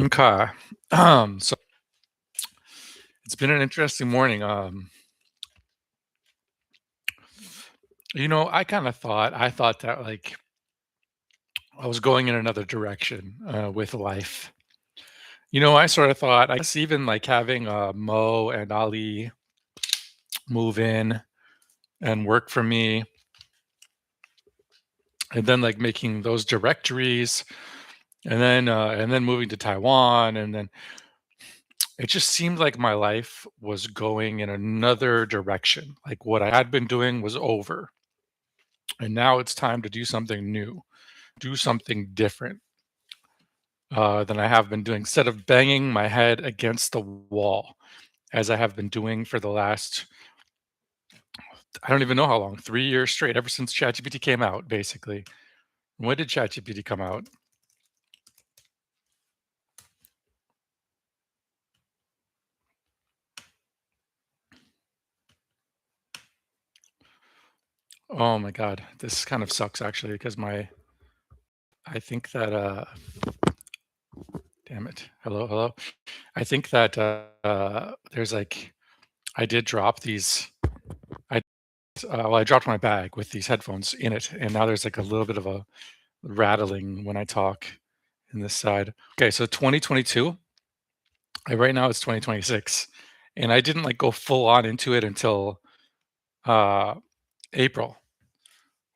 Okay. So it's been an interesting morning. I thought that like I was going in another direction with life. I sort of thought, I guess even like having Mo and Ali move in and work for me, and then like making those directories, and then moving to Taiwan, and then it just seemed like my life was going in another direction. Like what I had been doing was over, and now it's time to do something new, do something different than I have been doing, instead of banging my head against the wall as I have been doing for the last, I don't even know how long, 3 years straight, ever since ChatGPT came out, basically. When did ChatGPT come out? Oh my God, this kind of sucks actually, because I think that, damn it. Hello, hello. I think that there's like, I did drop these, I, well, I dropped my bag with these headphones in it, and now there's like a little bit of a rattling when I talk in this side. Okay, so 2022. Right now it's 2026, and I didn't like go full on into it until uh April,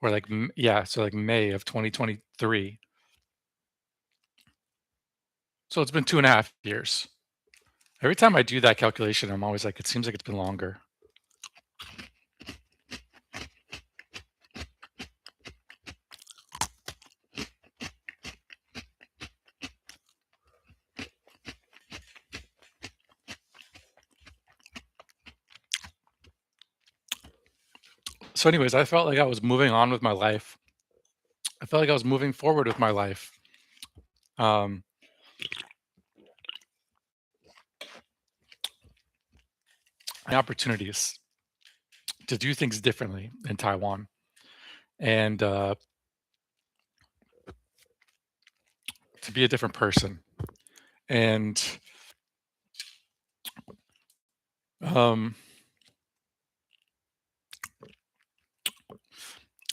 or like yeah, so like May of 2023. So it's been 2.5 years. Every time I do that calculation, I'm always like, it seems like it's been longer. So, anyways, I felt like I was moving on with my life. I felt like I was moving forward with my life. Um, Opportunities to do things differently in Taiwan, and to be a different person. And um,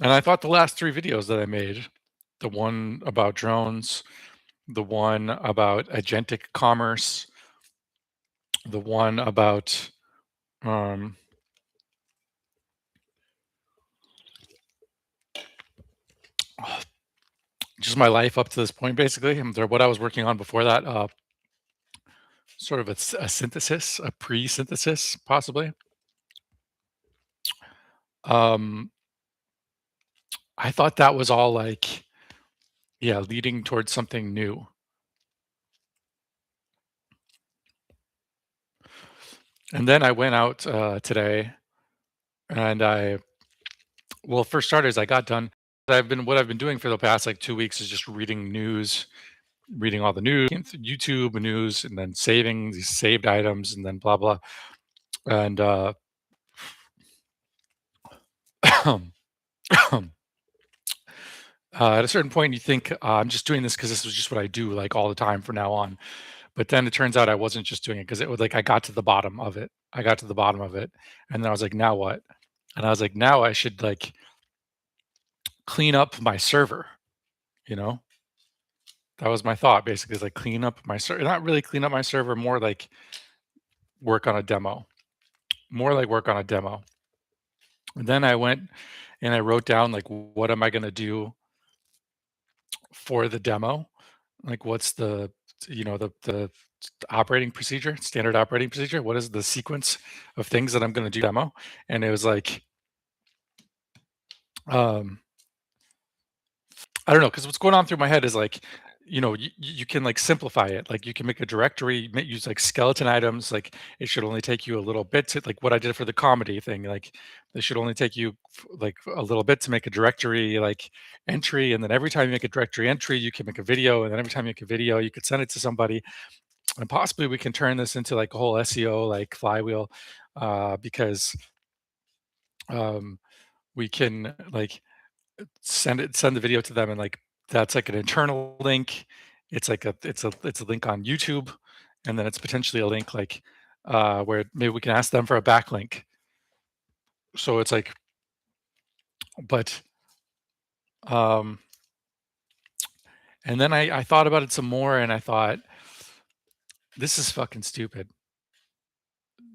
and I thought the last three videos that I made, the one about drones, the one about agentic commerce, the one about um, just my life up to this point, basically, and what I was working on before that, sort of a synthesis, a pre-synthesis, possibly. Um, I thought that was all like, yeah, leading towards something new. And then I went out today, and well, for starters, I got done. What I've been doing for the past like 2 weeks is just reading news, reading all the news, YouTube news, and then saving these saved items, and then blah blah. And at a certain point, you think, I'm just doing this because this was just what I do like all the time from now on. But then it turns out I wasn't just doing it because it was like I got to the bottom of it. I got to the bottom of it, and then I was like, now what? And I was like, now I should like clean up my server. You know, that was my thought basically, is like clean up my server. Not really clean up my server, more like work on a demo. More like work on a demo. And then I went and I wrote down like, what am I going to do for the demo? Like, what's the operating procedure, standard operating procedure? What is the sequence of things that I'm going to do demo? And it was like, um, I don't know, because what's going on through my head is like, you can like simplify it. Like you can make a directory, use like skeleton items. Like it should only take you a little bit to, like what I did for the comedy thing. Like it should only take you like a little bit to make a directory like entry, and then every time you make a directory entry, you can make a video, and then every time you make a video, you could send it to somebody, and possibly we can turn this into like a whole SEO like flywheel, because um, we can like send the video to them, and like that's like an internal link, it's a link on YouTube, and then it's potentially a link like where maybe we can ask them for a backlink. So it's like, but um, and then I thought about it some more, and I thought this is fucking stupid.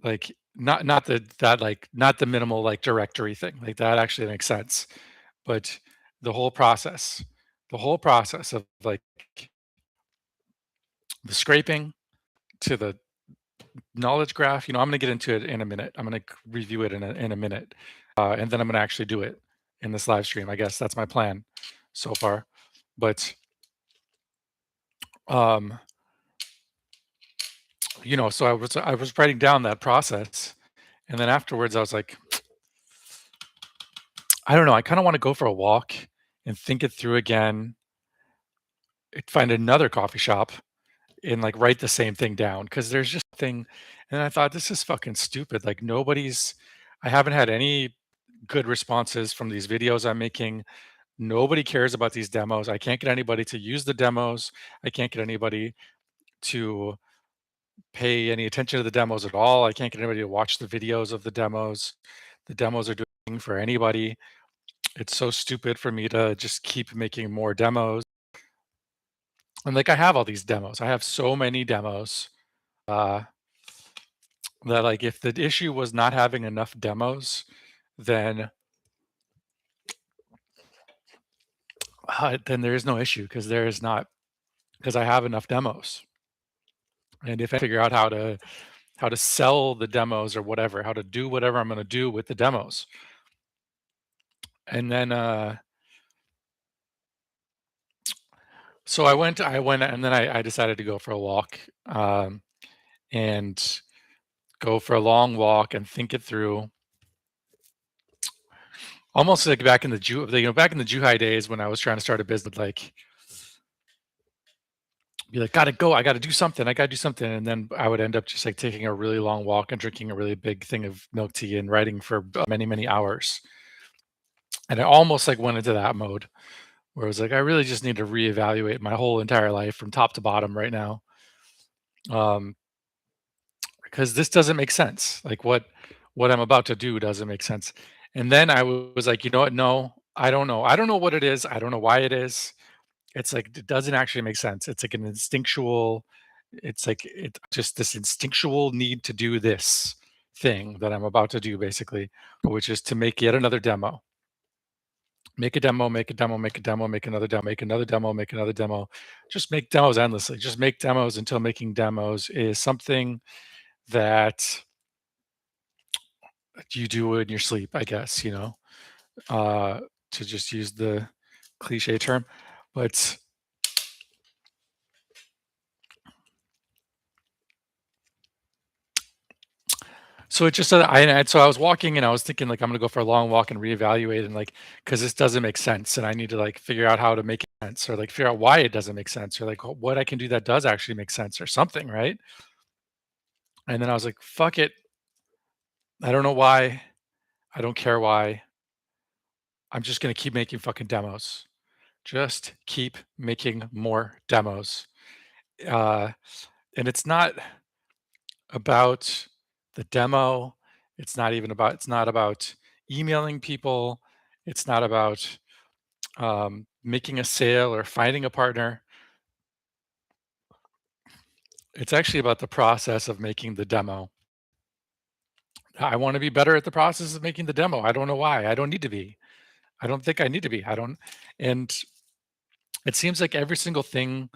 Like not the minimal like directory thing. Like that actually makes sense, but the whole process, the whole process of like the scraping to the knowledge graph, I'm gonna get into it in a minute. I'm gonna review it in a minute, and then I'm gonna actually do it in this live stream. I guess that's my plan so far. But um, so I was writing down that process, and then afterwards I was like, I don't know. I kind of want to go for a walk and think it through again. Find another coffee shop and like write the same thing down because there's just thing. And I thought this is fucking stupid. Like nobody's. I haven't had any good responses from these videos I'm making. Nobody cares about these demos. I can't get anybody to use the demos. I can't get anybody to pay any attention to the demos at all. I can't get anybody to watch the videos of the demos. The demos are doing for anybody. It's so stupid for me to just keep making more demos. And like I have all these demos. I have so many demos uh, that like if the issue was not having enough demos, then then there is no issue because there is not because I have enough demos. And if I figure out how to sell the demos or whatever, how to do whatever I'm going to do with the demos, and then so I went, and then I decided to go for a walk, and go for a long walk and think it through. Almost like back in the back in the Juhai days when I was trying to start a business, like be like, gotta go, I gotta do something, I gotta do something, and then I would end up just like taking a really long walk and drinking a really big thing of milk tea and writing for many many hours. And I almost like went into that mode where it was like, I really just need to reevaluate my whole entire life from top to bottom right now, um, because this doesn't make sense. Like what I'm about to do doesn't make sense. And then I was like, you know what? No, I don't know. I don't know what it is. I don't know why it is. It's like it doesn't actually make sense. It's like an instinctual. It's like it just this instinctual need to do this thing that I'm about to do, basically, which is to make yet another demo. Make a demo, make a demo, make a demo, make another demo, make another demo, make another demo. Just make demos endlessly. Just make demos until making demos is something that you do in your sleep, I guess, uh, to just use the cliche term. But so it just so I was walking and I was thinking like I'm gonna go for a long walk and reevaluate and like because this doesn't make sense and I need to like figure out how to make it sense or like figure out why it doesn't make sense or like what I can do that does actually make sense or something, right? And then I was like, fuck it. I don't know why. I don't care why. I'm just gonna keep making fucking demos. Just keep making more demos. Uh, and it's not about the demo. It's not about emailing people. It's not about making a sale or finding a partner. It's actually about the process of making the demo. I want to be better at the process of making the demo. I don't know why. I don't need to be. I don't think I need to be. I don't. And it seems like every single thing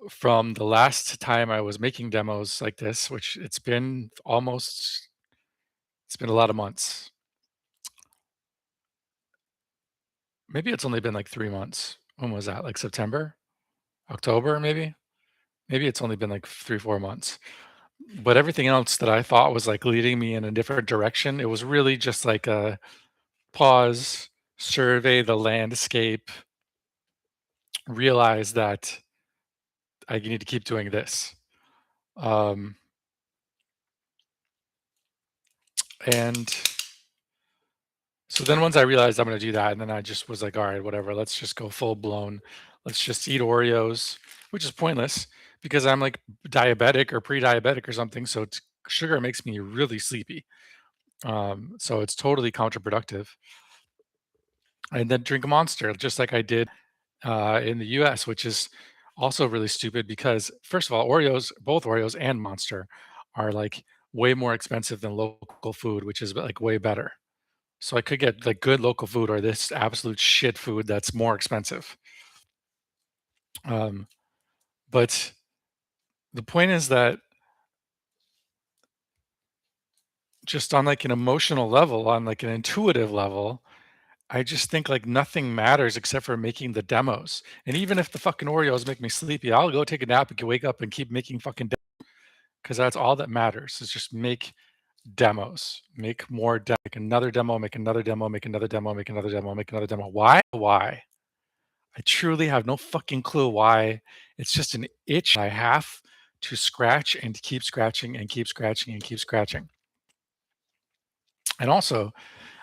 from the last time I was making demos like this, which it's been a lot of months. Maybe it's only been like 3 months. When was that? Like September, October, maybe? Maybe it's only been like 3, 4 months. But everything else that I thought was like leading me in a different direction, it was really just like a pause, survey the landscape, realize that I need to keep doing this. Um, and so then once I realized I'm going to do that, and then I just was like, all right, whatever, let's just go full blown. Let's just eat Oreos, which is pointless because I'm like diabetic or pre-diabetic or something. So sugar makes me really sleepy. So it's totally counterproductive. And then drink a Monster, just like I did in the US, which is also really stupid because first of all, Oreos, both Oreos and Monster are like way more expensive than local food, which is like way better. So I could get like good local food or this absolute shit food that's more expensive. Um, but the point is that just on like an emotional level, on like an intuitive level, I just think like nothing matters except for making the demos. And even if the fucking Oreos make me sleepy, I'll go take a nap and wake up and keep making fucking because that's all that matters is just make demos, make more, make another demo, make another demo, make another demo, make another demo, make another demo. Why? Why? I truly have no fucking clue why. It's just an itch I have to scratch and keep scratching and keep scratching and keep scratching. And also,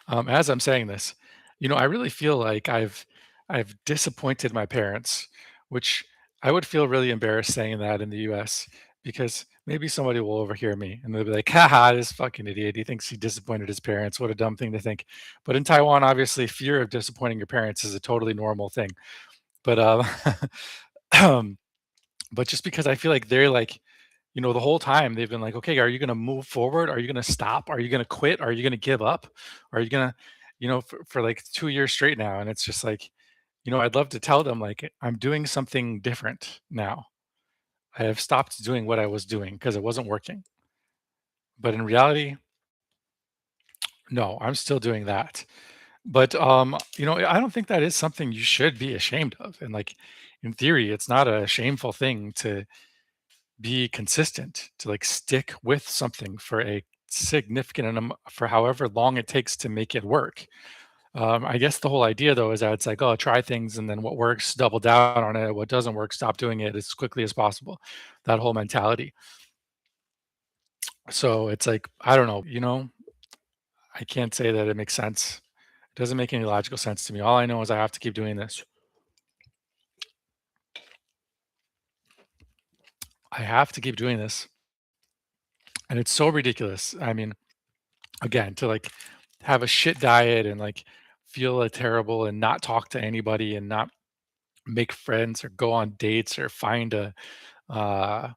as I'm saying this, I really feel like I've disappointed my parents, which I would feel really embarrassed saying that in the US because maybe somebody will overhear me and they'll be like, haha, this fucking idiot. He thinks he disappointed his parents. What a dumb thing to think. But in Taiwan, obviously, fear of disappointing your parents is a totally normal thing. But um, but just because I feel like they're like, the whole time they've been like, okay, are you going to move forward? Are you going to stop? Are you going to quit? Are you going to give up? Are you going to, for like 2 years straight now? And it's just like, I'd love to tell them like, I'm doing something different now. I have stopped doing what I was doing because it wasn't working. But in reality, no, I'm still doing that. But I don't think that is something you should be ashamed of. And like in theory, it's not a shameful thing to be consistent, to like stick with something for a significant for however long it takes to make it work. I guess the whole idea though is that it's like, oh, try things and then what works, double down on it. What doesn't work, stop doing it as quickly as possible. That whole mentality. So it's like, I don't know, I can't say that it makes sense. It doesn't make any logical sense to me. All I know is I have to keep doing this. I have to keep doing this. And it's so ridiculous. I mean, again, to like have a shit diet and like feel terrible and not talk to anybody and not make friends or go on dates or find a uh,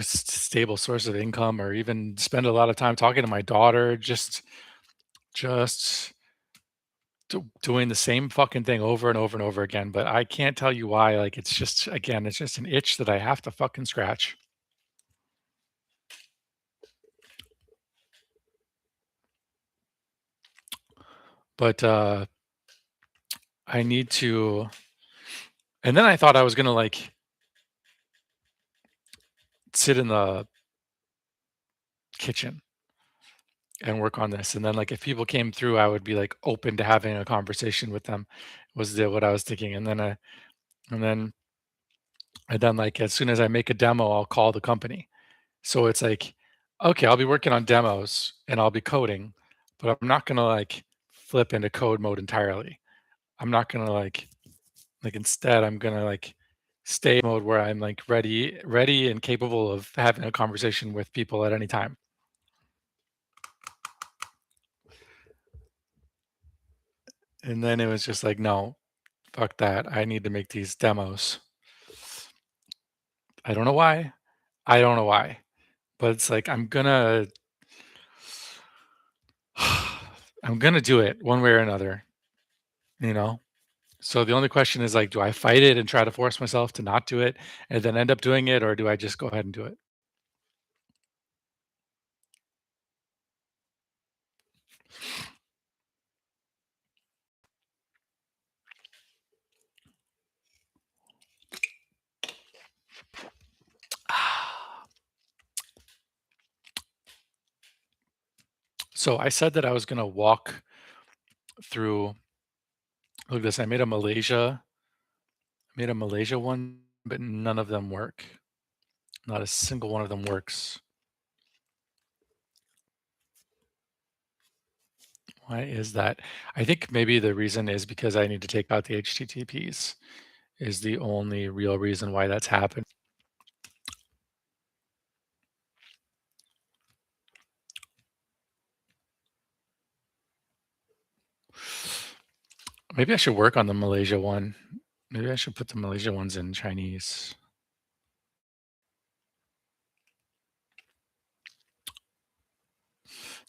stable source of income or even spend a lot of time talking to my daughter, just doing the same fucking thing over and over and over again. But I can't tell you why. Like it's just again, it's just an itch that I have to fucking scratch. But I need to. And then I thought I was gonna like sit in the kitchen and work on this. And then like if people came through, I would be like open to having a conversation with them was what I was thinking. And then like as soon as I make a demo, I'll call the company. So it's like, okay, I'll be working on demos and I'll be coding, but I'm not gonna like flip into code mode entirely. I'm not gonna like instead I'm gonna like stay in mode where I'm like ready and capable of having a conversation with people at any time. And then it was just like, no, fuck that. I need to make these demos. I don't know why. I don't know why. But it's like I'm gonna do it one way or another, you know? So the only question is like, do I fight it and try to force myself to not do it and then end up doing it, or do I just go ahead and do it? So I said that I was gonna walk through look at this, I made a Malaysia one, but none of them work. Not a single one of them works. Why is that? I think maybe the reason is because I need to take out the HTTPs is the only real reason why that's happened. Maybe I should work on the Malaysia one. Maybe I should put the Malaysia ones in Chinese.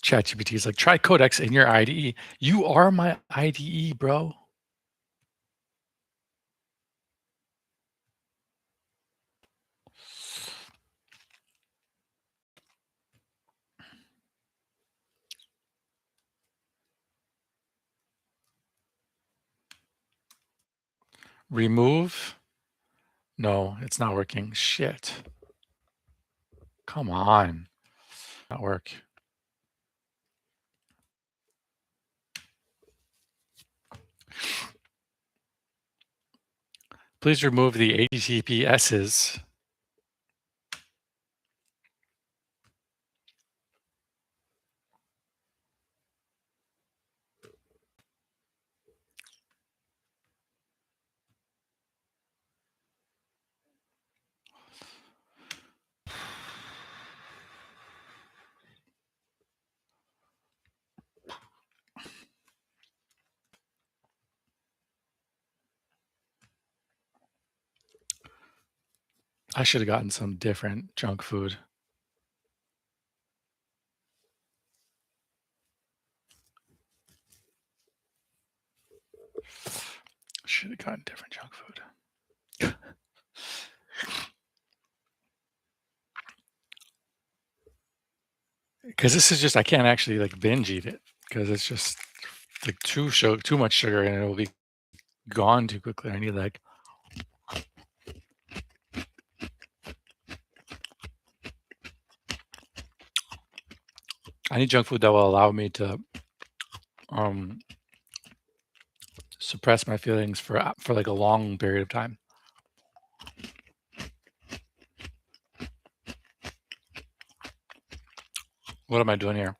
ChatGPT is like, try Codex in your IDE. You are my IDE, bro. Remove. No, it's not working. Shit. Come on. Not work. Please remove the HTTPSs. I should have gotten some different junk food. Should have gotten different junk food. Because this is just I can't actually like binge eat it because it's just like too much sugar and it will be gone too quickly. I need like I need junk food that will allow me to um suppress my feelings for like a long period of time. What am I doing here?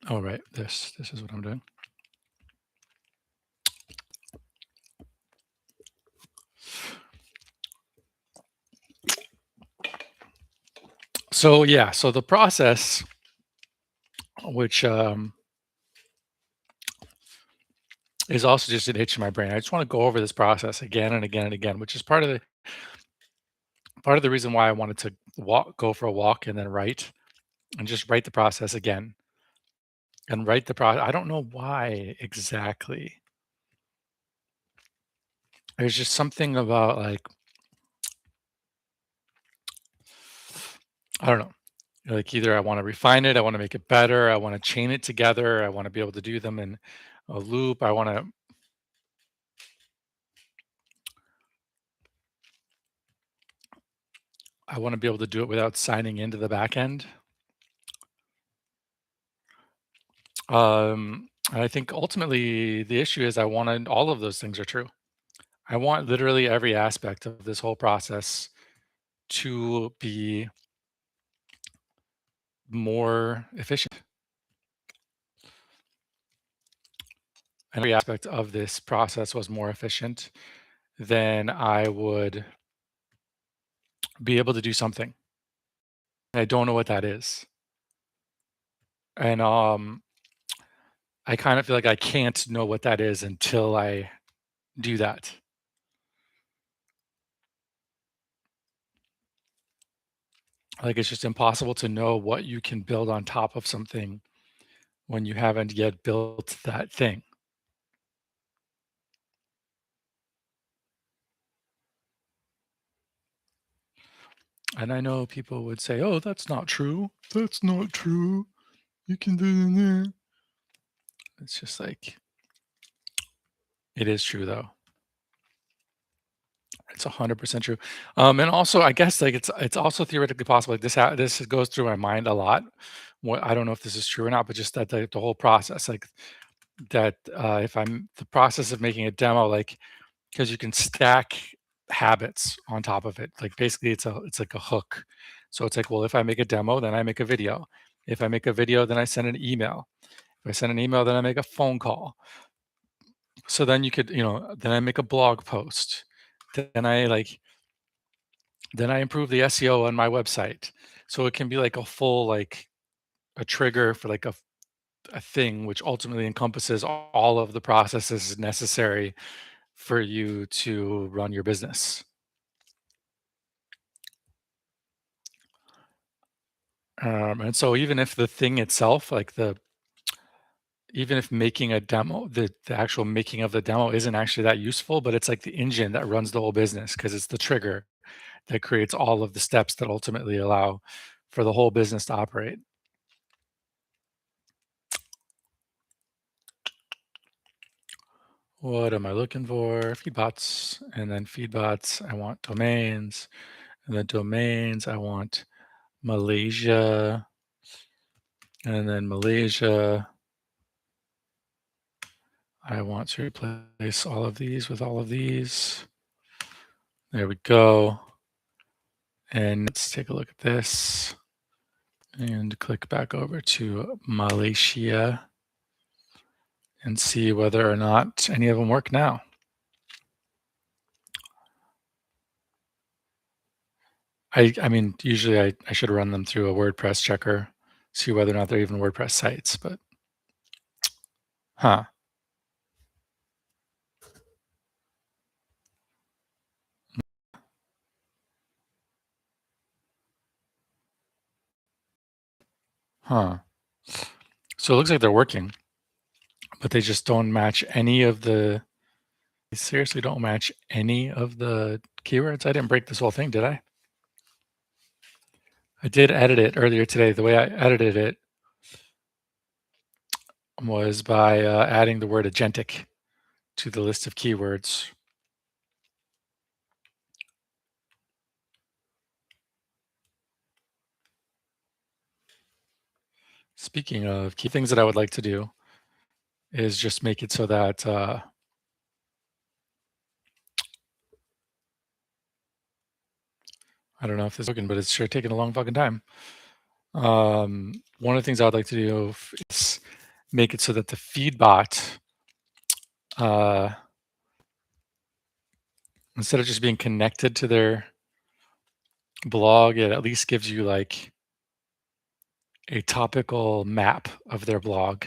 Oh right, this is what I'm doing. So yeah, so the process, which is also just an itch in my brain. I just want to go over this process again and again and again, which is part of the reason why I wanted to go for a walk and then write and just write the process again and write the process. I don't know why exactly. There's just something about like I don't know. Like either I want to refine it, I want to make it better, I want to chain it together, I want to be able to do them in a loop. I want to be able to do it without signing into the back end. And I think ultimately the issue is I wanted all of those things are true. I want literally every aspect of this whole process to be more efficient. And every aspect of this process was more efficient, then I would be able to do something. I don't know what that is. And I kind of feel like I can't know what that is until I do that. Like it's just impossible to know what you can build on top of something when you haven't yet built that thing. And I know people would say, "Oh, that's not true. That's not true. You can do it." It's just like it is true though. It's 100% true. And also, I guess like it's also theoretically possible. Like this goes through my mind a lot. What I don't know if this is true or not, but just that the whole process, like that, if I'm the process of making a demo, like because you can stack. habits on top of it. Like basically it's like a hook. So it's like, well, if I make a demo, then I make a video. If I make a video, then I send an email. If I send an email, then I make a phone call. So then you could, then I make a blog post. Then I improve the SEO on my website. So it can be like a full like a trigger for like a thing which ultimately encompasses all of the processes necessary for you to run your business. And so even if the thing itself, even if making a demo, the actual making of the demo isn't actually that useful, but it's like the engine that runs the whole business because it's the trigger that creates all of the steps that ultimately allow for the whole business to operate. What am I looking for? Feedbots, and then feedbots, I want domains, and then domains, I want Malaysia, and then Malaysia, I want to replace all of these with all of these. There we go. And let's take a look at this and click back over to Malaysia and see whether or not any of them work now. I mean, usually I should run them through a WordPress checker, see whether or not they're even WordPress sites, but huh, huh. So it looks like they're working, but they just don't match any of they seriously don't match any of the keywords. I didn't break this whole thing, did I? I did edit it earlier today. The way I edited it was by adding the word agentic to the list of keywords. Speaking of key things that I would like to do is just make it so that I don't know if this is working, but it's sure taking a long fucking time. One of the things I'd like to do is make it so that the feedbot, uh, instead of just being connected to their blog, it at least gives you like a topical map of their blog.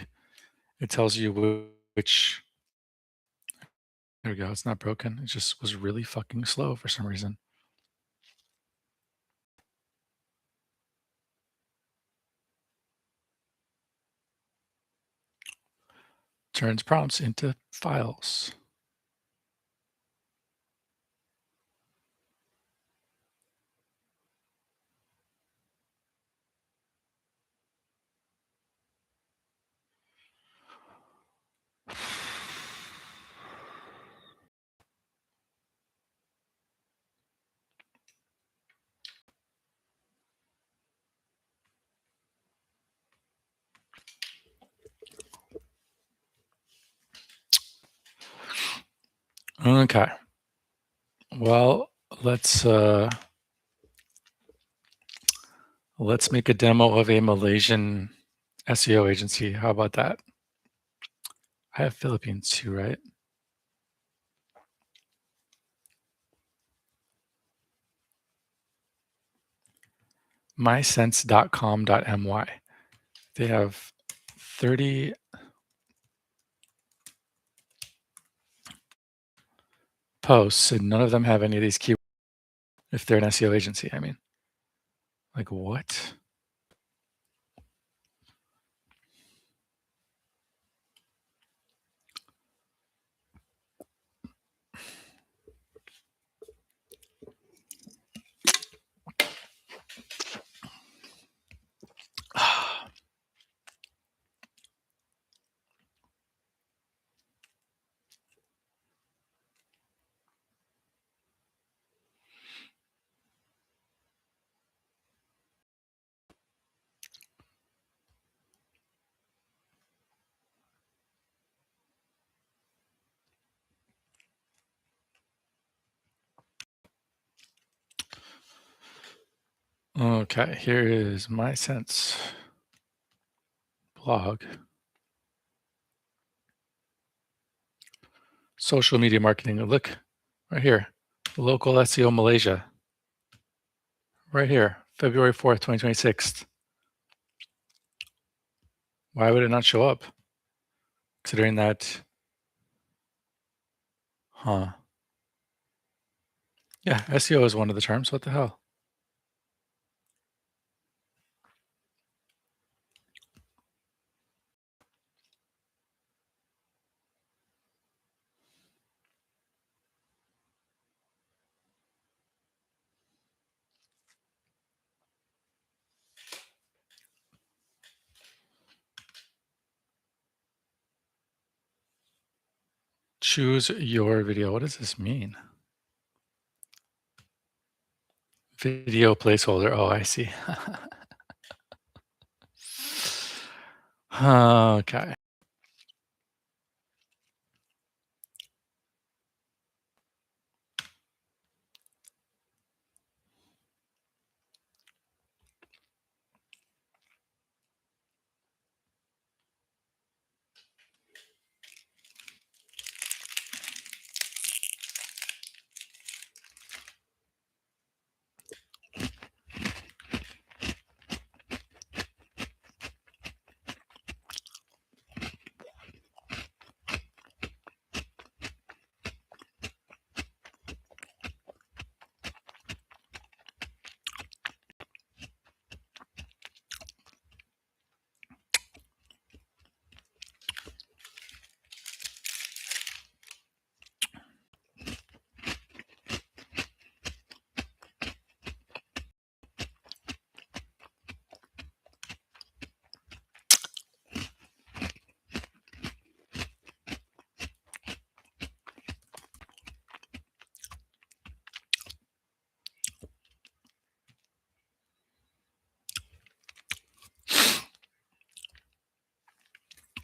It tells you which. There we go. It's not broken. It just was really fucking slow for some reason. Turns prompts into files. Okay. Well, let's make a demo of a Malaysian SEO agency. How about that? I have Philippines too, right? mysense.com.my. They have 30 posts and none of them have any of these keywords. If they're an SEO agency, I mean. Like what? Okay, here is my sense blog. Social media marketing. Look right here. Local SEO Malaysia. Right here. February 4th, 2026. Why would it not show up? Considering that, huh? Yeah, SEO is one of the terms. What the hell? Choose your video. What does this mean? Video placeholder. Oh, I see. Okay.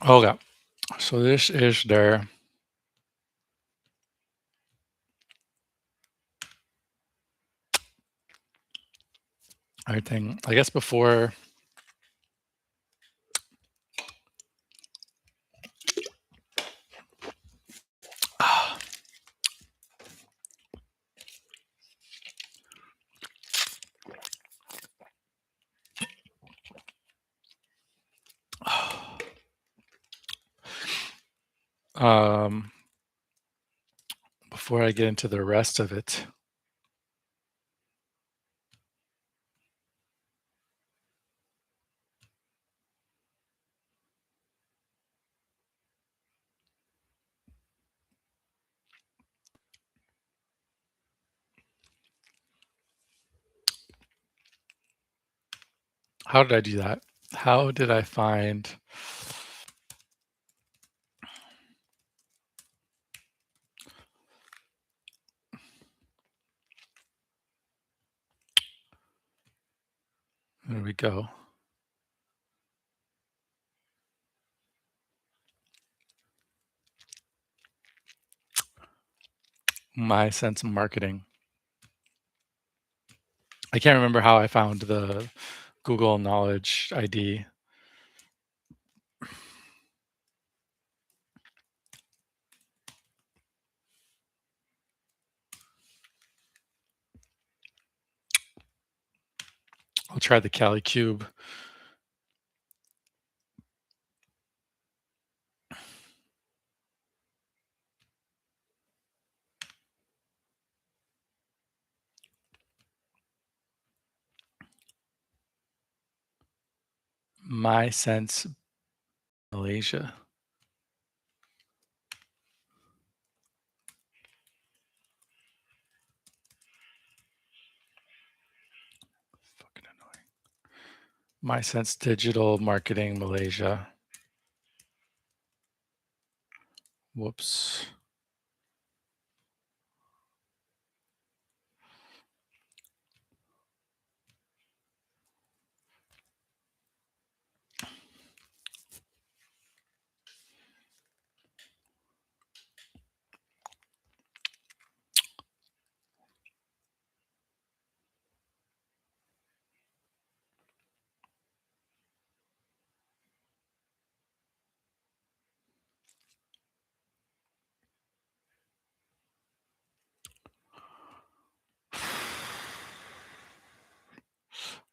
Okay. So this is their everything. I guess before. Um, before I get into the rest of it, how did I do that? How did I find there we go. My sense of marketing. I can't remember how I found the Google Knowledge ID. I'll try the Cali Cube. My sense Malaysia. Fucking annoying. My sense digital marketing Malaysia. Whoops.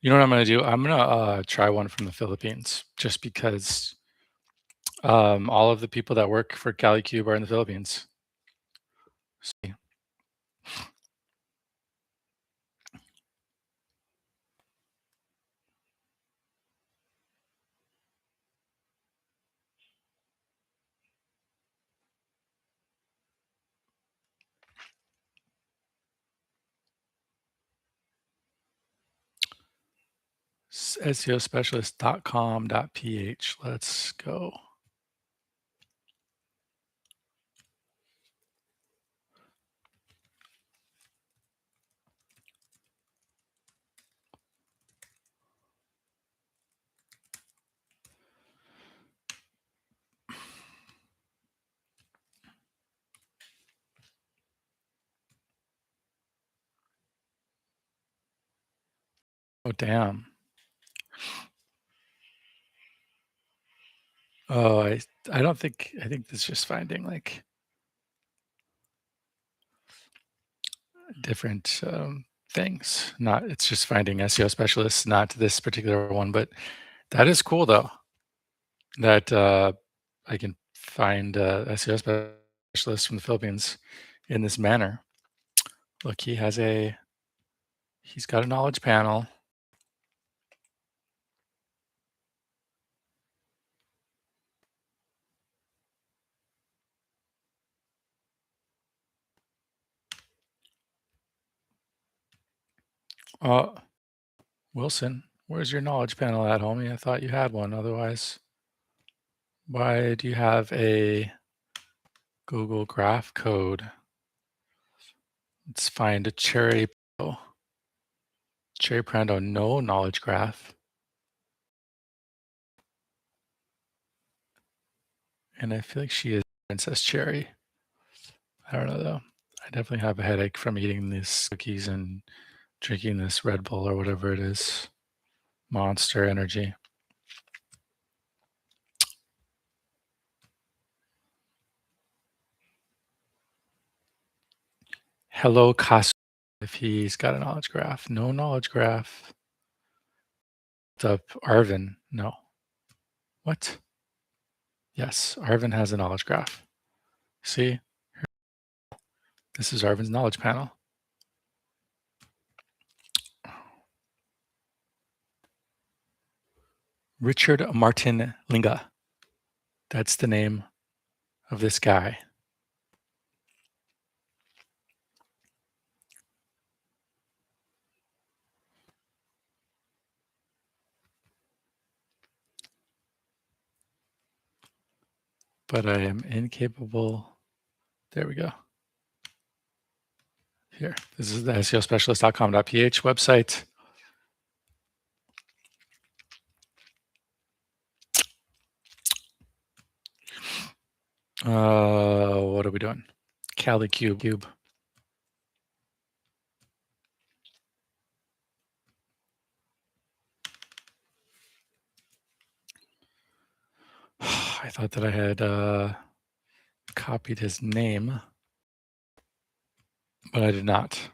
You know what I'm gonna do? I'm gonna, try one from the Philippines just because, all of the people that work for CaliCube are in the Philippines. See. SEOspecialist.com.ph. Let's go. Oh, damn. Oh, I don't think I think it's just finding, like, different, things. Not it's just finding SEO specialists, not this particular one, but that is cool, though, that, I can find, SEO specialists from the Philippines in this manner. Look, he's got a knowledge panel. Uh, Wilson, where's your knowledge panel at, homie? I thought you had one, otherwise why do you have a Google Graph code? Let's find a Cherry Prando, no knowledge graph. And I feel like she is Princess Cherry. I don't know though. I definitely have a headache from eating these cookies and drinking this Red Bull or whatever it is. Monster Energy. Hello, Cas. If he's got a knowledge graph, no knowledge graph. What's up, Arvin? No. What? Yes, Arvin has a knowledge graph. See, this is Arvin's knowledge panel. Richard Martin Linga. That's the name of this guy. But I am incapable. There we go. Here, this is the SEOspecialist.com.ph website. What are we doing? CaliCube. I thought that I had copied his name, but I did not.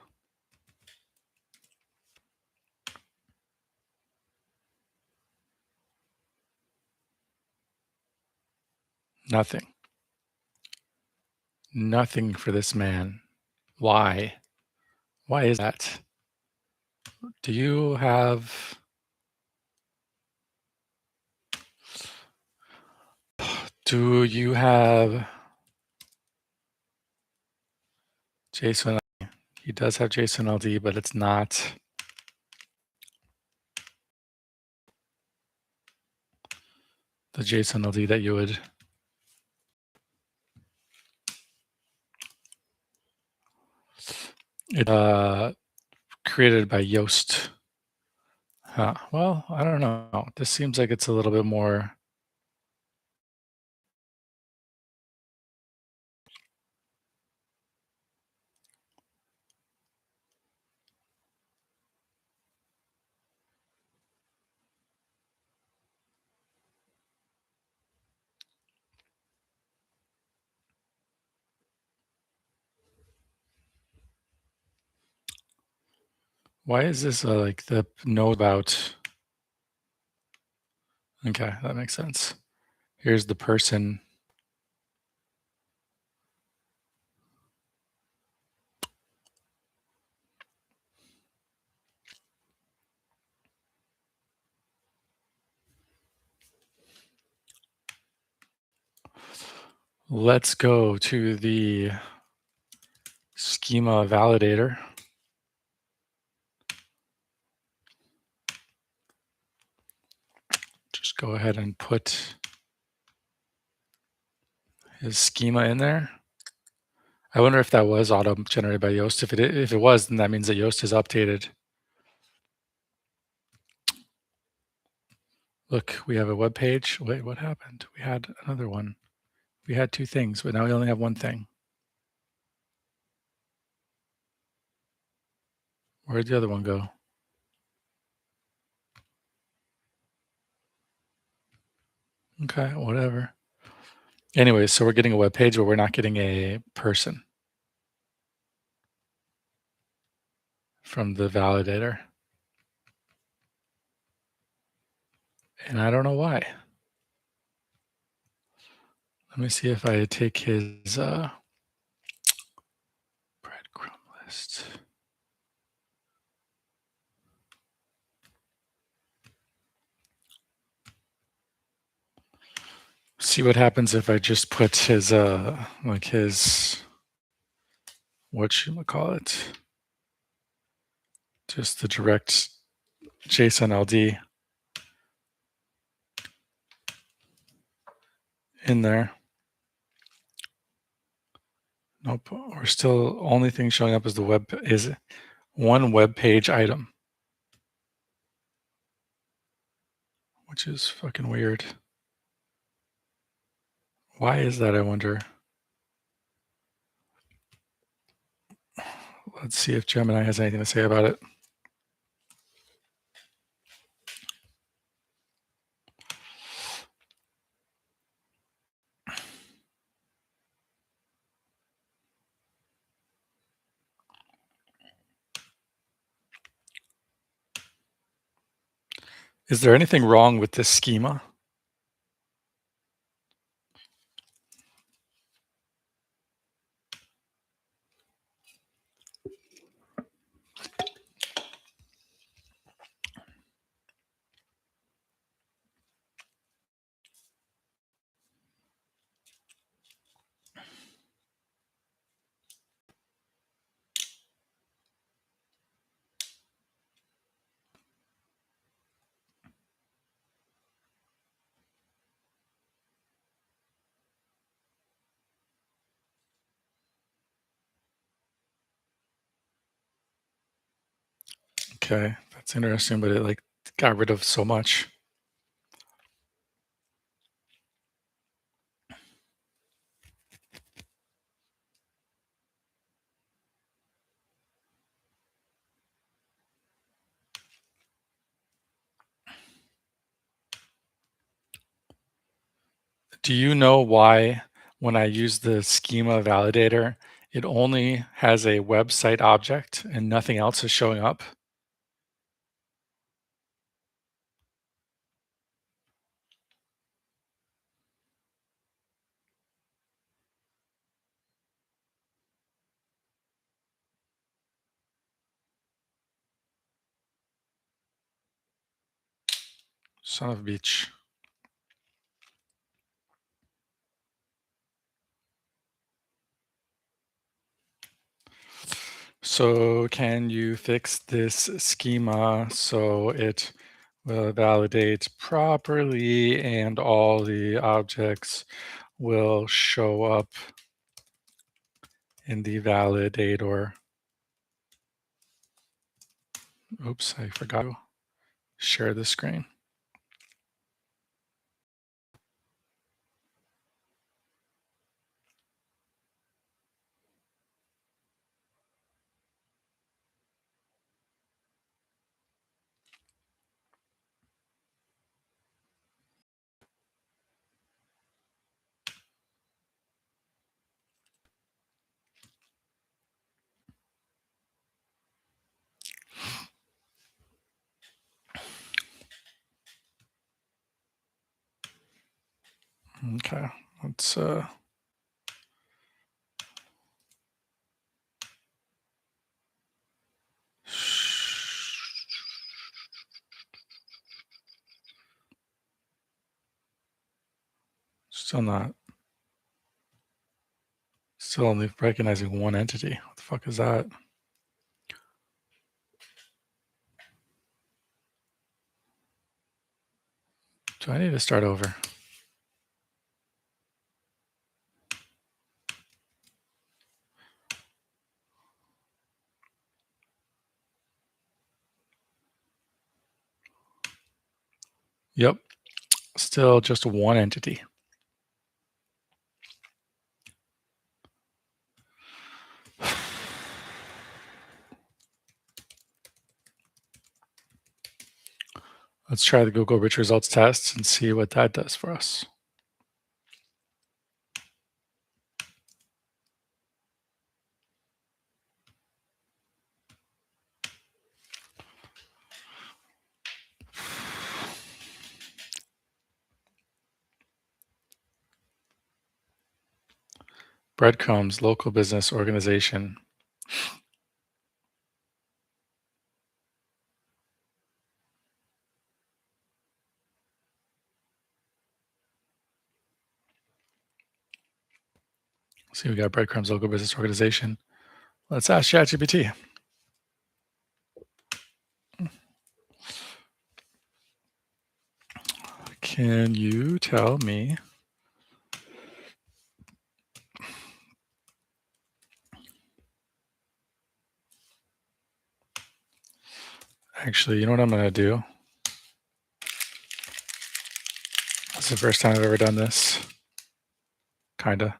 Nothing. Nothing for this man. Why? Why is that? Do you have JSON? He does have JSON LD, but it's not the JSON LD that you would created by Yoast. Huh. Well, I don't know. This seems like it's a little bit more. Why is this, like, the note about okay, that makes sense. Here's the person. Let's go to the schema validator. Just go ahead and put his schema in there. I wonder if that was auto-generated by Yoast. If it was, then that means that Yoast is updated. Look, we have a web page. Wait, what happened? We had another one. We had 2 things, but now we only have 1 thing. Where'd the other one go? Okay, whatever. Anyways, so we're getting a web page, but we're not getting a person from the validator. And I don't know why. Let me see if I take his breadcrumb list. See what happens if I just put his like his whatchamacallit, just the direct JSON LD in there. Nope, we're still only thing showing up is the web is one web page item, which is fucking weird. Why is that, I wonder? Let's see if Gemini has anything to say about it. Is there anything wrong with this schema? Okay, that's interesting, but it like got rid of so much. Do you know why when I use the schema validator, it only has a website object and nothing else is showing up? Son of a bitch. So can you fix this schema so it will validate properly and all the objects will show up in the validator? Oops, I forgot to share the screen. Okay, let's still not, still only recognizing one entity. What the fuck is that? Do I need to start over? Yep, still just one entity. Let's try the Google rich results test and see what that does for us. Breadcrumbs, local business organization. See, we got breadcrumbs, local business organization. Let's ask ChatGPT. Can you tell me? Actually, you know what I'm going to do? It's the first time I've ever done this. Kinda.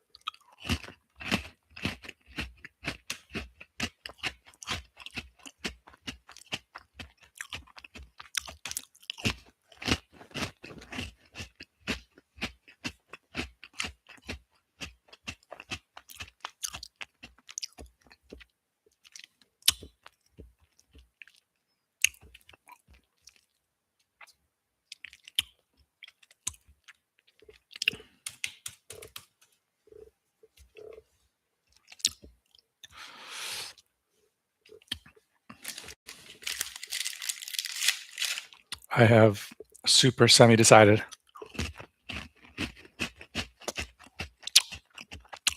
I have super semi-decided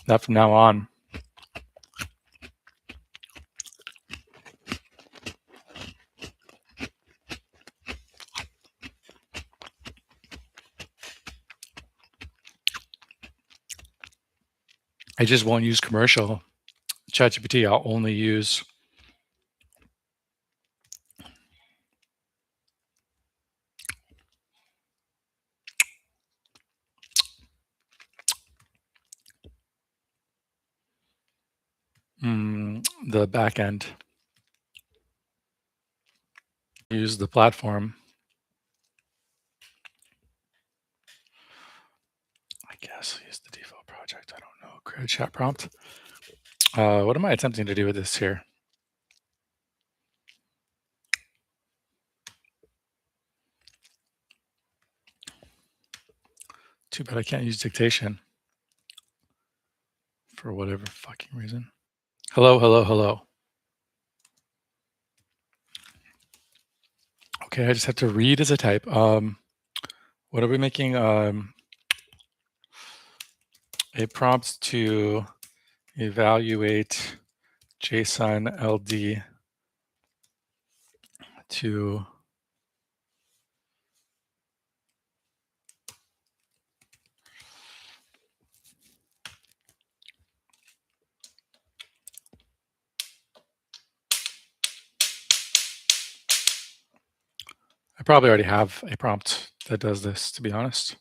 that from now on, I just won't use commercial ChatGPT. I'll only use the back end. Use the platform. I guess use the default project. I don't know. Create a chat prompt. What am I attempting to do with this here? Too bad I can't use dictation for whatever fucking reason. Hello, hello, hello. Okay, I just have to read as a type. What are we making? A prompt to evaluate JSON LD to I probably already have a prompt that does this, to be honest.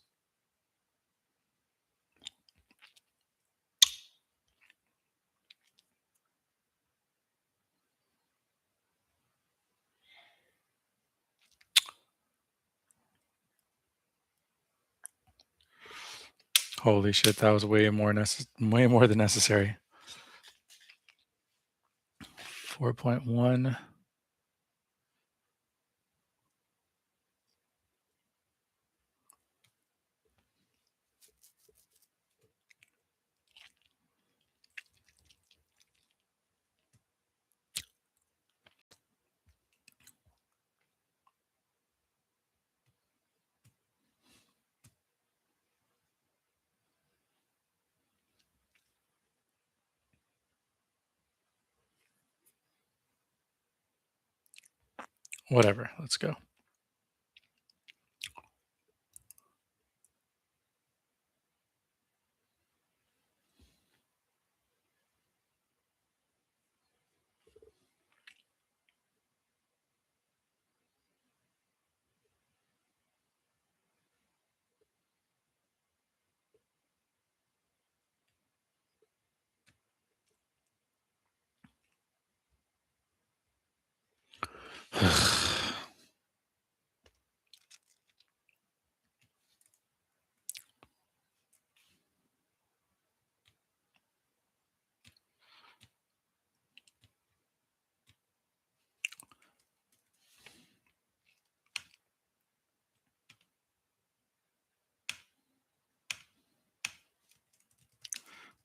Holy shit, that was way more than necessary. 4.1. Whatever. Let's go.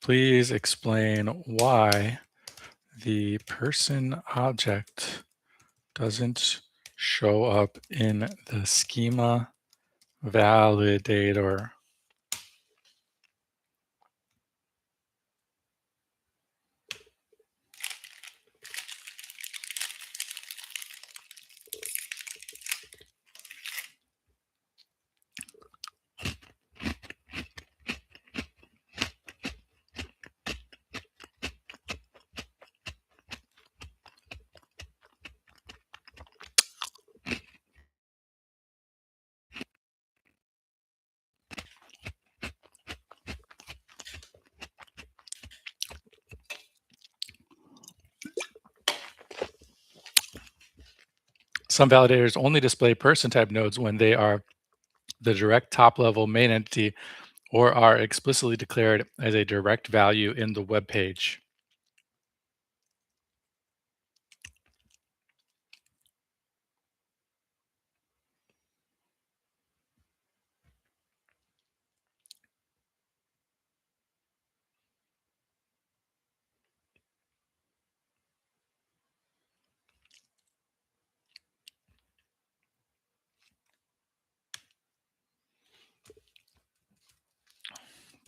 Please explain why the person object doesn't show up in the schema validator. Some validators only display person type nodes when they are the direct top level main entity or are explicitly declared as a direct value in the web page.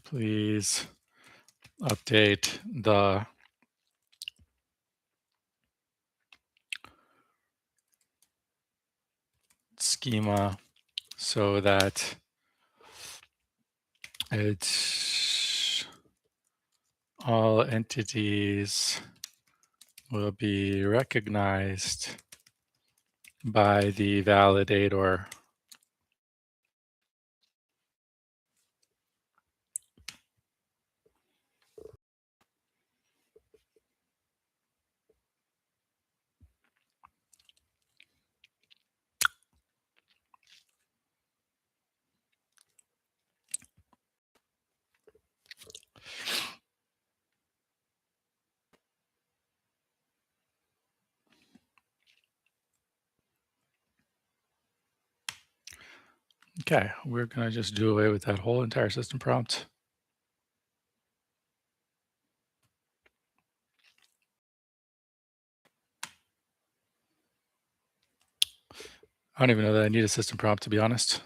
Please update the schema so that it's all entities will be recognized by the validator. Okay, we're gonna just do away with that whole entire system prompt. I don't even know that I need a system prompt, to be honest.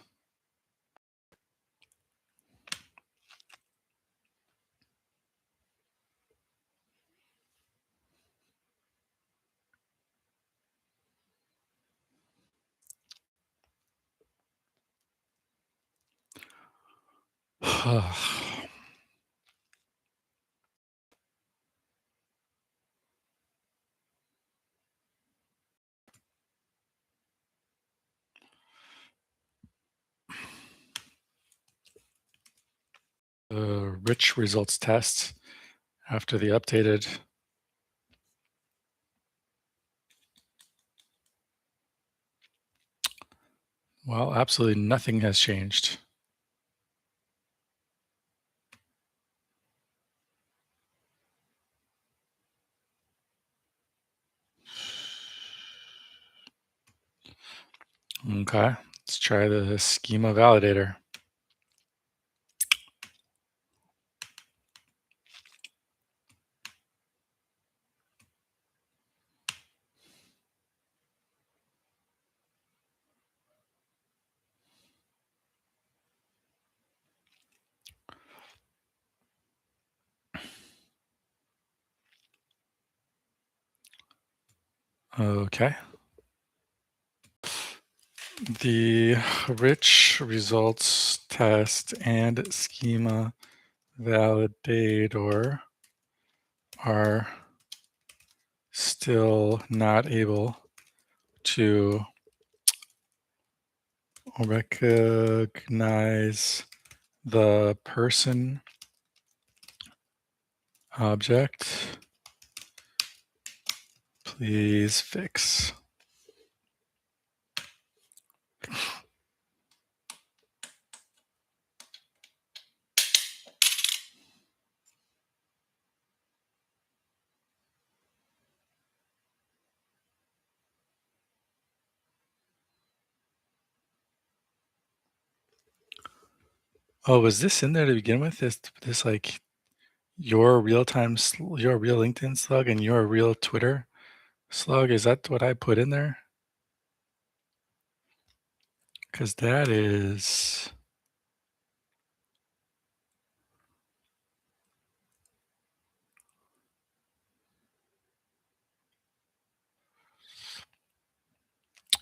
The rich results test after the updated. Well, absolutely nothing has changed. Okay, let's try the schema validator. Okay. The rich results test and schema validator are still not able to recognize the person object. Please fix. Oh, was this in there to begin with? This like your your real LinkedIn slug and your real Twitter slug? Is that what I put in there? Because that is,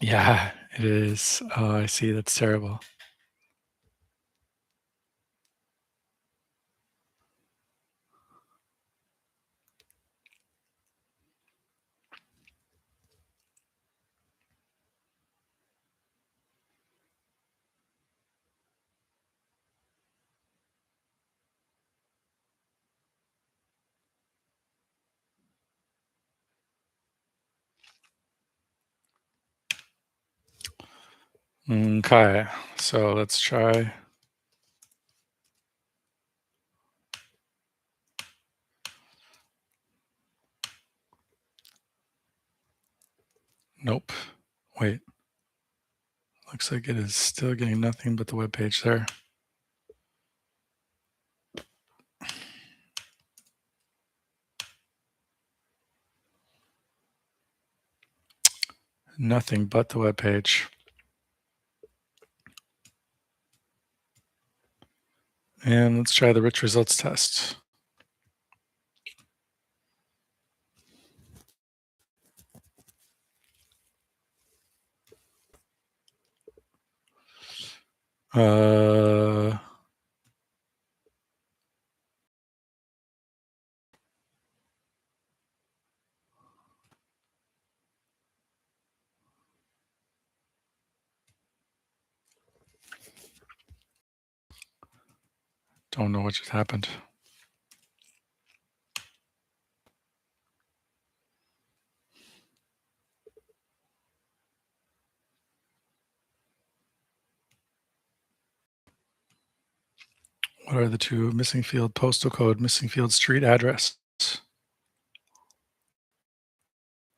yeah, it is. Oh, I see. That's terrible. Okay, so let's try. Nope. Wait. Looks like it is still getting nothing but the web page there. Nothing but the web page. And let's try the rich results test. Uh, don't know what just happened. What are the two? Missing field postal code, missing field street address.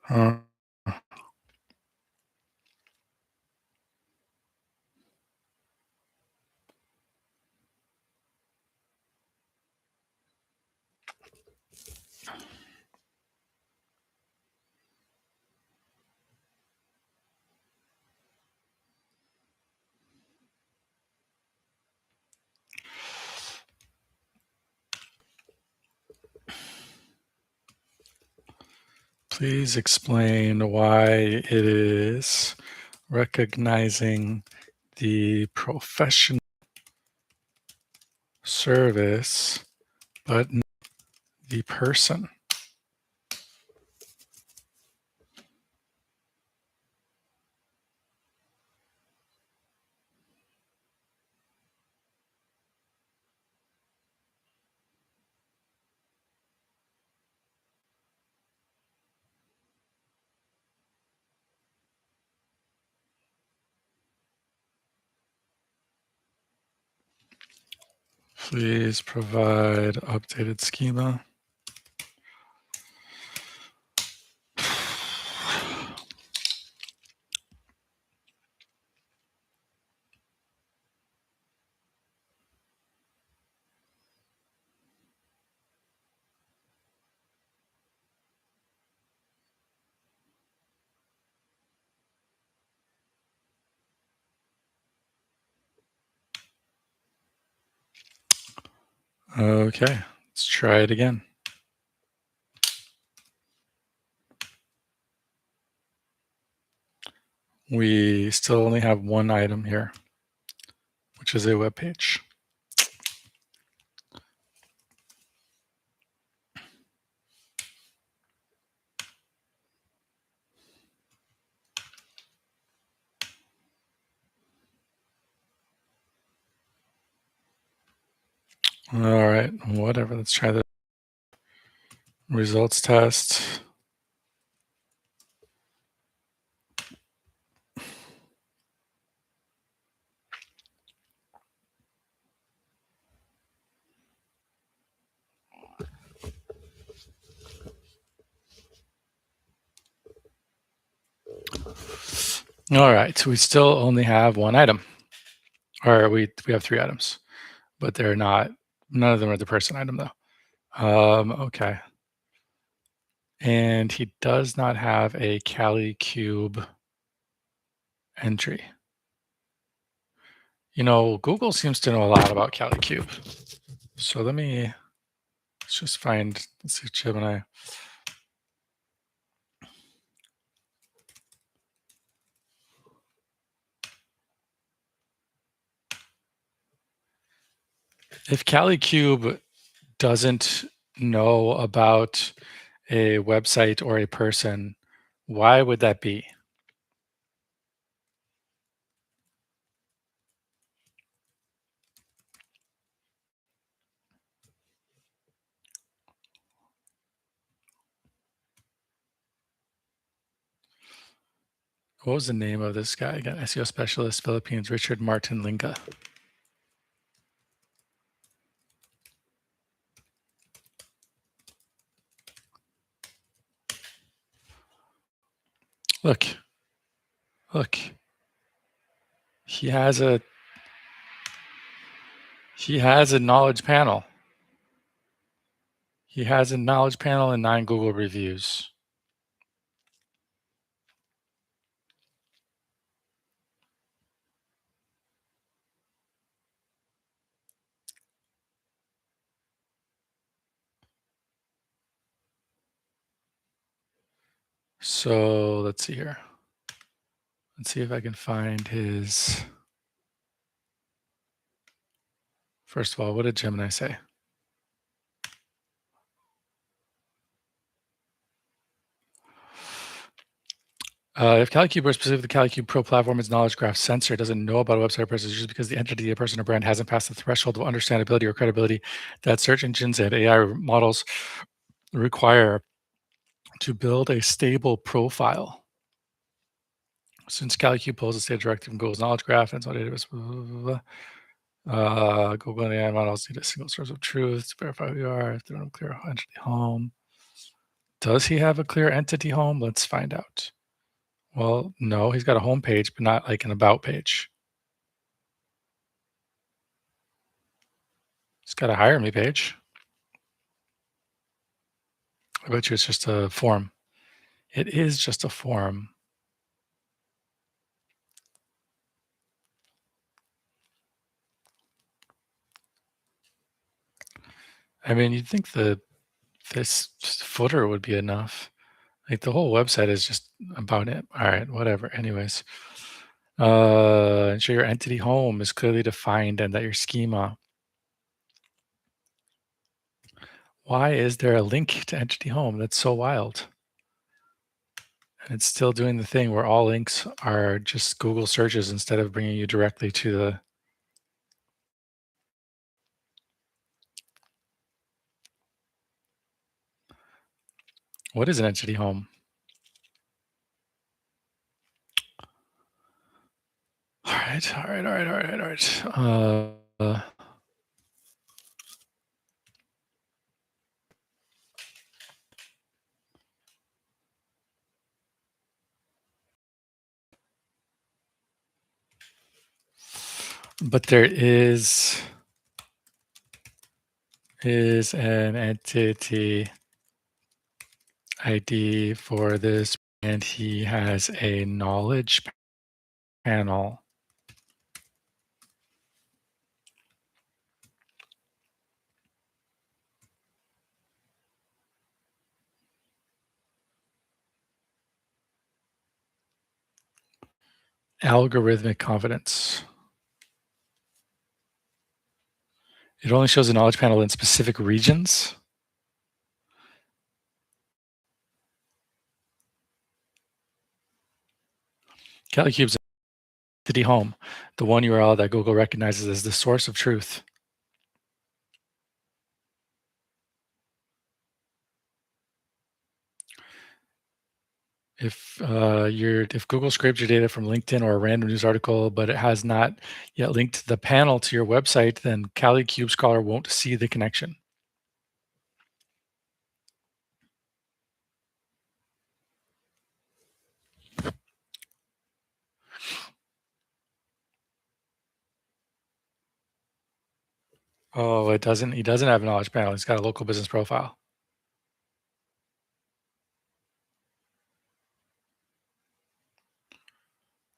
Uh, Please explain why it is recognizing the professional service, but not the person. Please provide updated schema. Okay, let's try it again. We still only have one item here, which is a web page. All right, whatever. Let's try the results test. All right, so we still only have one item, or we have three items, but they're not. None of them are the person item though. Okay, and he does not have a Kali cube entry. You know, Google seems to know a lot about Kali cube. So let's just find. Let's see, Gemini. If Kali cube doesn't know about a website or a person, why would that be? What was the name of this guy again? SEO specialist, Philippines, Richard Martin Linga. Look, look. He has a knowledge panel. He has a knowledge panel and 9 Google reviews. So let's see here. Let's see if I can find his. First of all, what did Gemini say? If CaliCube, or specifically the CaliCube Pro platform, is knowledge graph sensor, doesn't know about a website or person just because the entity, a person, or brand hasn't passed the threshold of understandability or credibility that search engines and AI models require to build a stable profile. Since CaliCube pulls a state directly from Google's knowledge graph and it's not database, Google and AI models need a single source of truth to verify who you are. If they don't have a clear entity home, does he have a clear entity home? Let's find out. Well, no, he's got a home page, but not like an about page. He's got a hire me page. I bet you it's just a form. It is just a form. I mean, you'd think this footer would be enough. Like the whole website is just about it. All right, whatever. Anyways, ensure your entity home is clearly defined and that your schema. Why is there a link to entity home? That's so wild. And it's still doing the thing where all links are just Google searches instead of bringing you directly to the. What is an entity home? All right. But there is an entity ID for this, and he has a knowledge panel. Algorithmic confidence. It only shows the knowledge panel in specific regions. CaliCube's entity home, the one URL that Google recognizes as the source of truth. If Google scrapes your data from LinkedIn or a random news article, but it has not yet linked the panel to your website, then CaliCube Scholar won't see the connection. Oh, it doesn't. He doesn't have a knowledge panel. He's got a local business profile.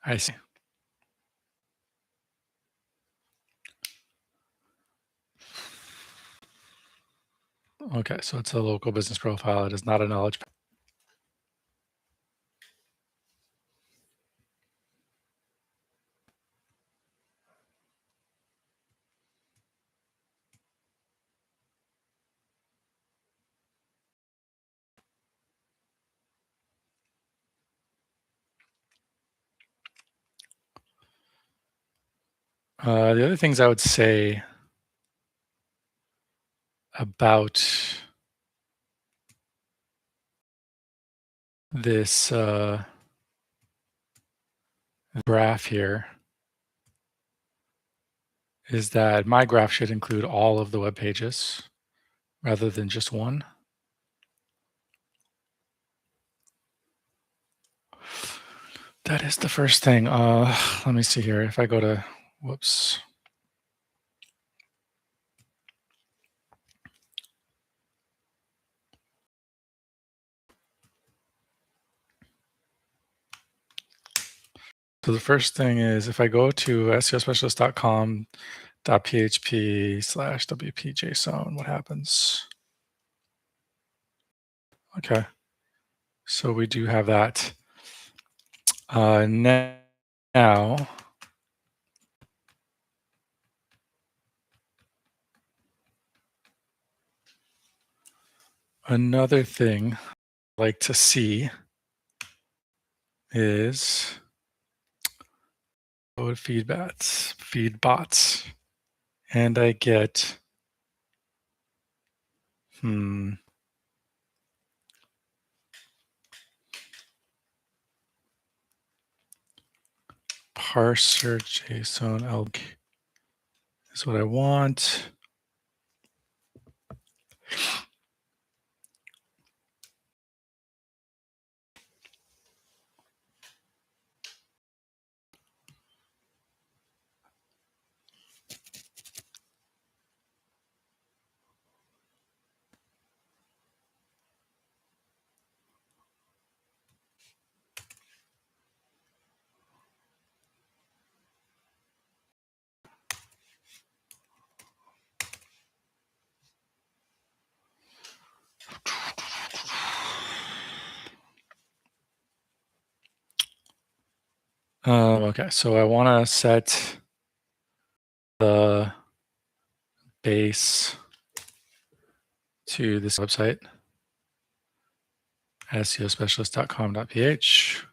I see. Okay, so it's a local business profile. It is not a knowledge. The other things I would say about this graph here is that my graph should include all of the web pages rather than just one. That is the first thing. Let me see here. If I go to, whoops. So the first thing is if I go to seospecialist.com.php/wp.json, what happens? Okay. So we do have that. Now, another thing I'd like to see is go to feedbots, and I get, parser JSON elk is what I want. Okay, so I want to set the base to this website, seospecialist.com.ph.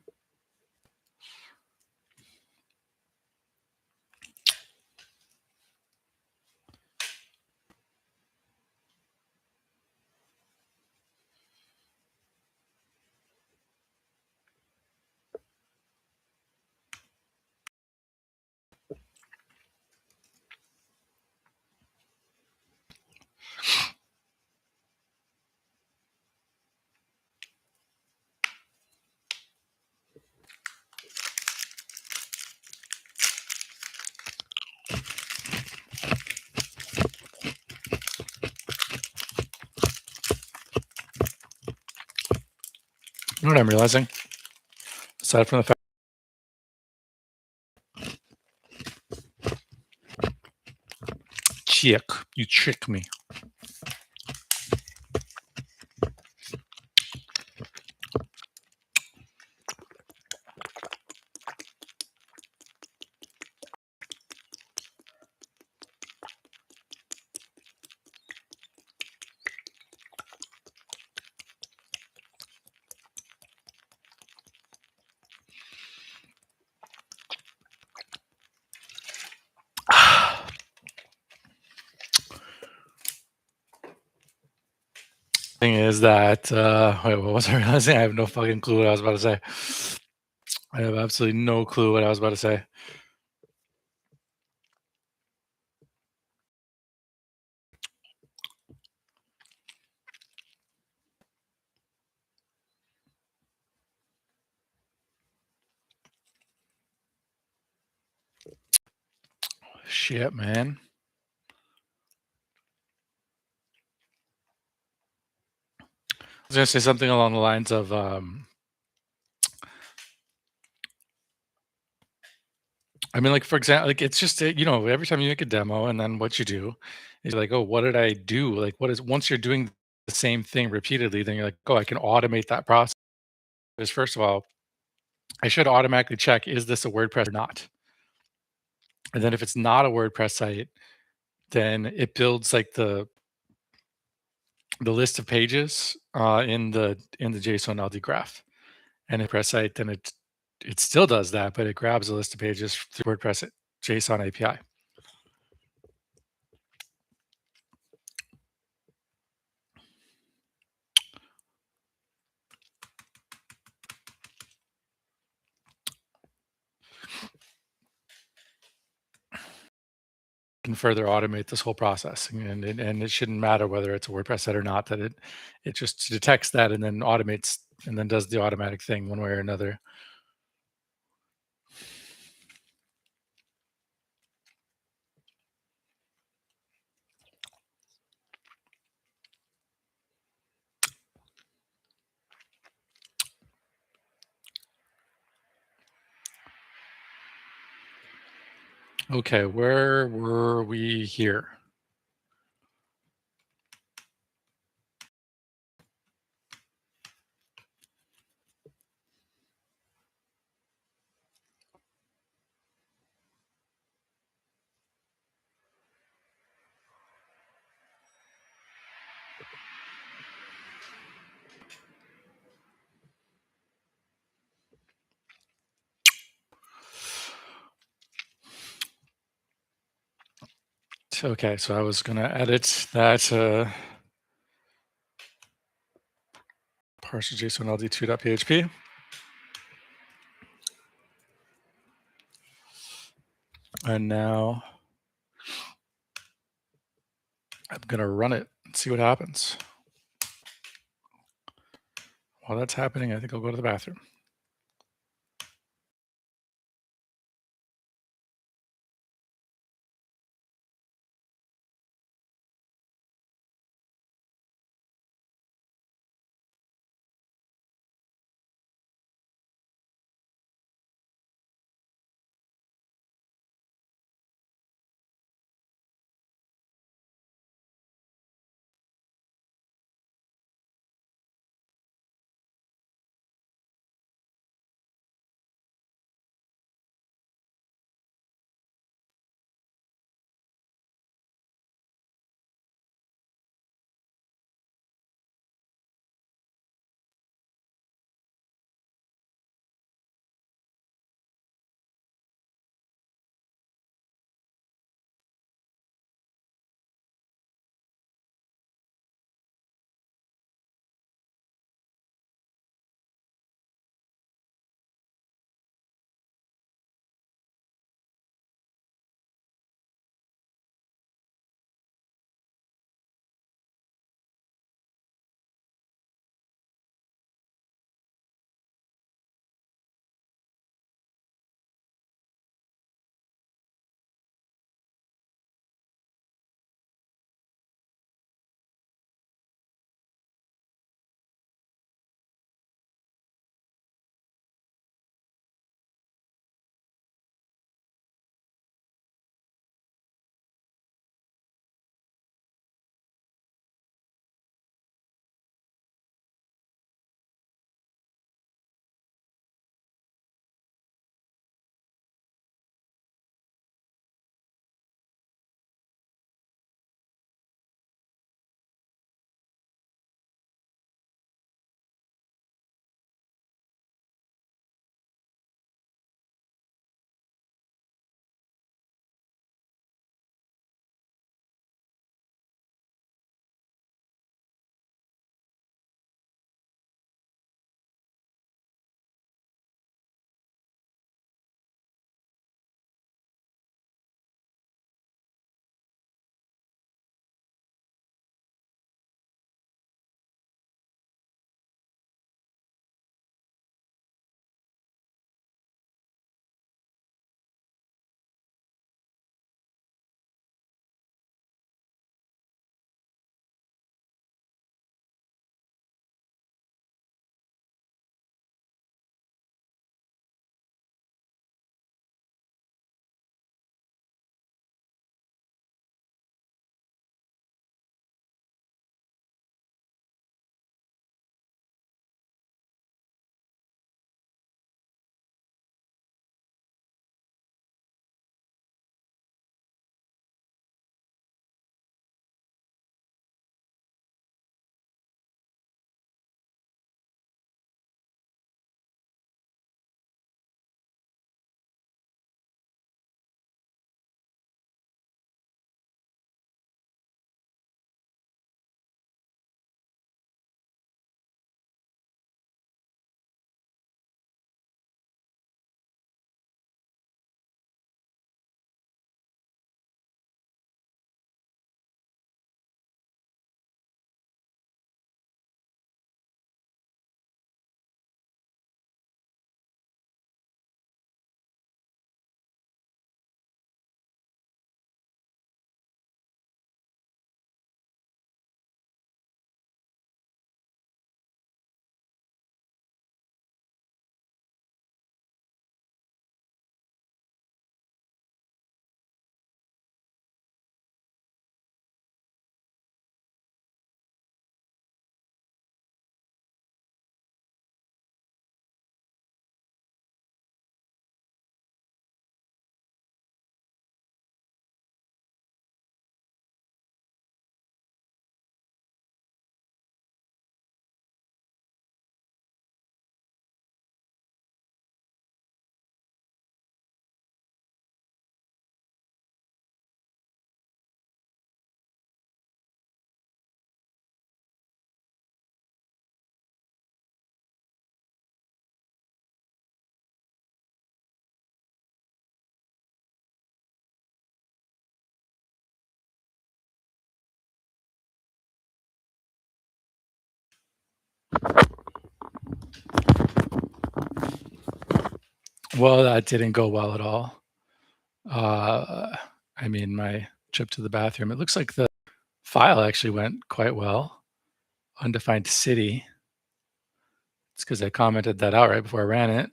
You know what I'm realizing? Aside from the fact, you trick me. Thing is that, wait, what was I gonna say? I have no fucking clue what I was about to say. I have absolutely no clue what I was about to say. Shit, man. I was gonna say something along the lines of, I mean, like, for example, like, it's just, every time you make a demo and then what you do is like, "Oh, what did I do?" Like, what is once you're doing the same thing repeatedly, then you're like, "Oh, I can automate that process." Because first of all, I should automatically check, is this a WordPress or not? And then if it's not a WordPress site, then it builds like the list of pages in the JSON LD graph. And if WordPress site, then it still does that, but it grabs a list of pages through WordPress JSON API. Can further automate this whole process, and it shouldn't matter whether it's a WordPress site or not. That it just detects that and then automates and then does the automatic thing one way or another. Okay, where were we here? Okay, so I was gonna edit that partial JSON LD2.php, and now I'm gonna run it and see what happens. While that's happening, I think I'll go to the bathroom. Well, that didn't go well at all. Uh, I mean, my trip to the bathroom, it looks like the file actually went quite well. Undefined city. It's because I commented that out right before I ran it.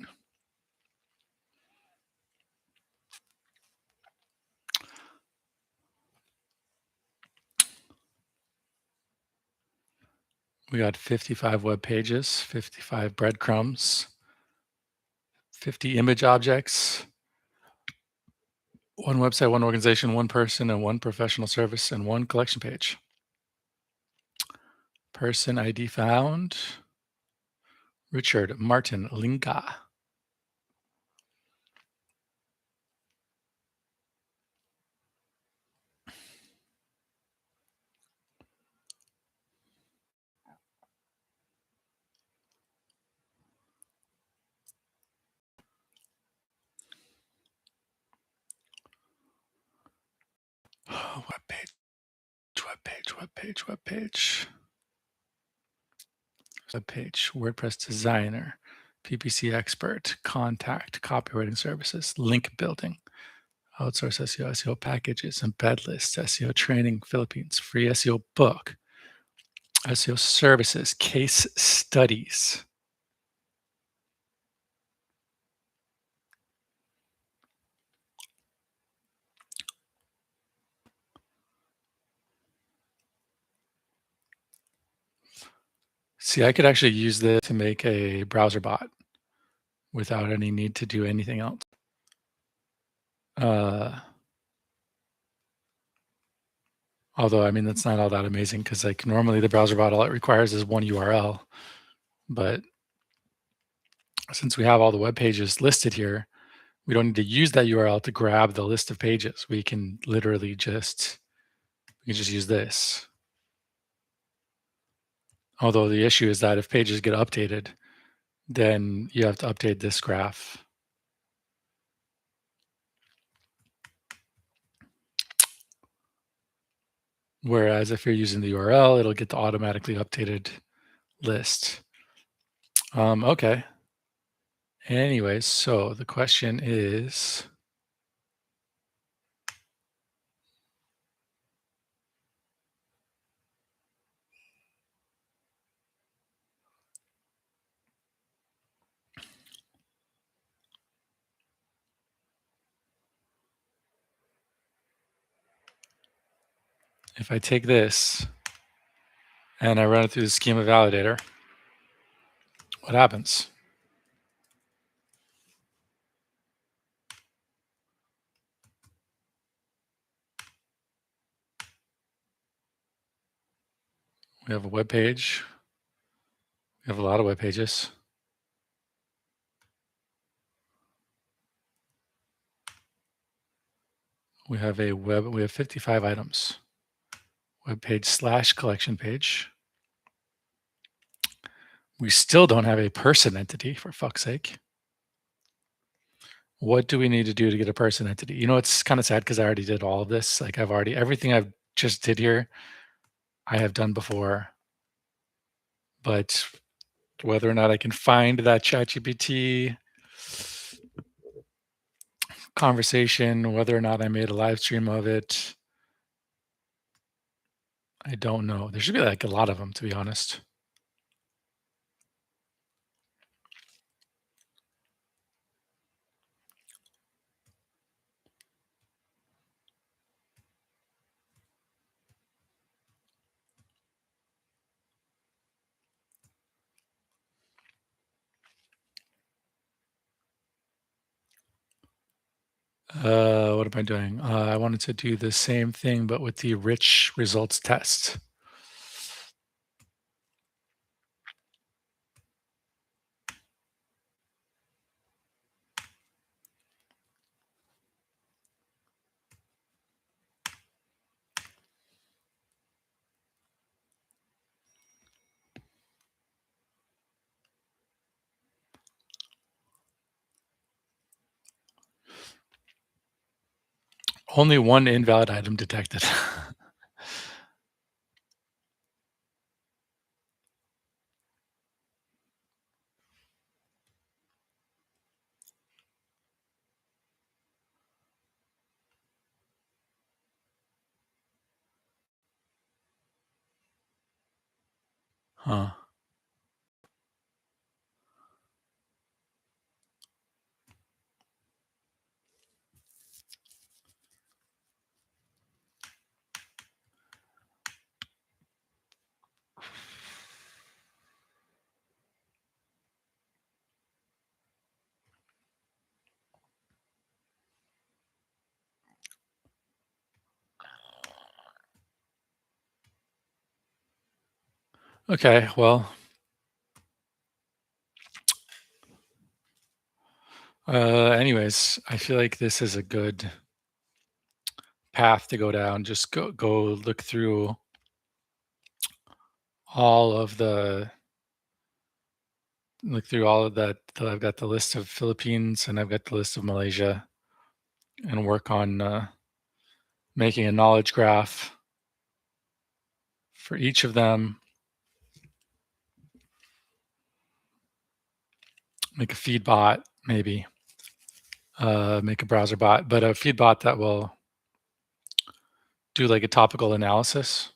We got 55 web pages, 55 breadcrumbs, 50 image objects, one website, one organization, one person, and one professional service, and one collection page. Person ID found Richard Martin Linga. Web page, web page, web page, web page. Web page, WordPress designer, PPC expert, contact, copywriting services, link building, outsource SEO, SEO packages, embed lists, SEO training, Philippines, free SEO book, SEO services, case studies. See, I could actually use this to make a browser bot without any need to do anything else. Although, I mean, that's not all that amazing because like normally the browser bot, all it requires is one URL. But since we have all the web pages listed here, we don't need to use that URL to grab the list of pages. We can literally just, we can just use this. Although the issue is that if pages get updated, then you have to update this graph. Whereas if you're using the URL, it'll get the automatically updated list. Okay. Anyways, so the question is, if I take this and I run it through the schema validator, what happens? We have a web page. We have a lot of web pages. We have 55 items. Web page / collection page. We still don't have a person entity, for fuck's sake. What do we need to do to get a person entity? You know, it's kind of sad because I already did all of this. Like everything I've just did here, I have done before. But whether or not I can find that ChatGPT conversation, whether or not I made a live stream of it, I don't know. There should be like a lot of them, to be honest. What am I doing? I wanted to do the same thing, but with the rich results test. Only one invalid item detected. Huh. Okay, well, anyways, I feel like this is a good path to go down. Just go all of the look through all of that. I've got the list of Philippines and I've got the list of Malaysia, and work on making a knowledge graph for each of them. Make a feed bot, maybe make a browser bot, but a feed bot that will do like a topical analysis.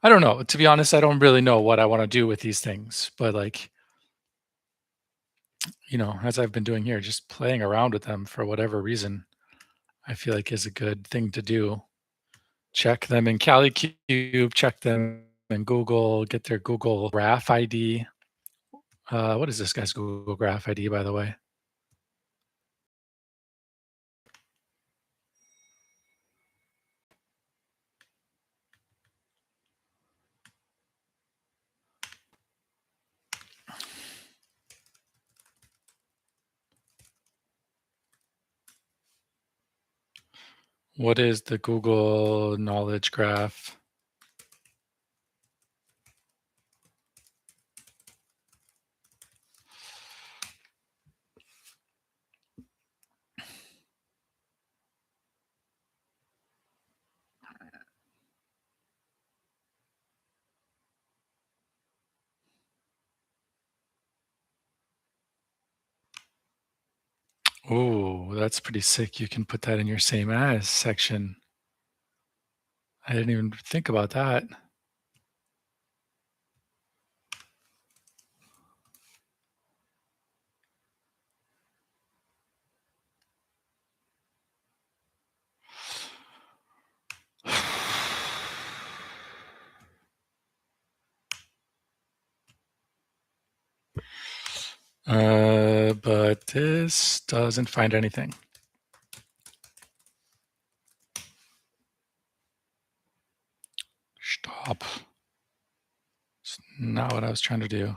I don't know. To be honest, I don't really know what I want to do with these things, but like, as I've been doing here, just playing around with them for whatever reason, I feel like is a good thing to do. Check them in CaliCube, check them in Google, get their Google Graph ID. What is this guy's Google Graph ID, by the way? What is the Google Knowledge Graph? Oh, that's pretty sick. You can put that in your same as section. I didn't even think about that. But this doesn't find anything. Stop. It's not what I was trying to do.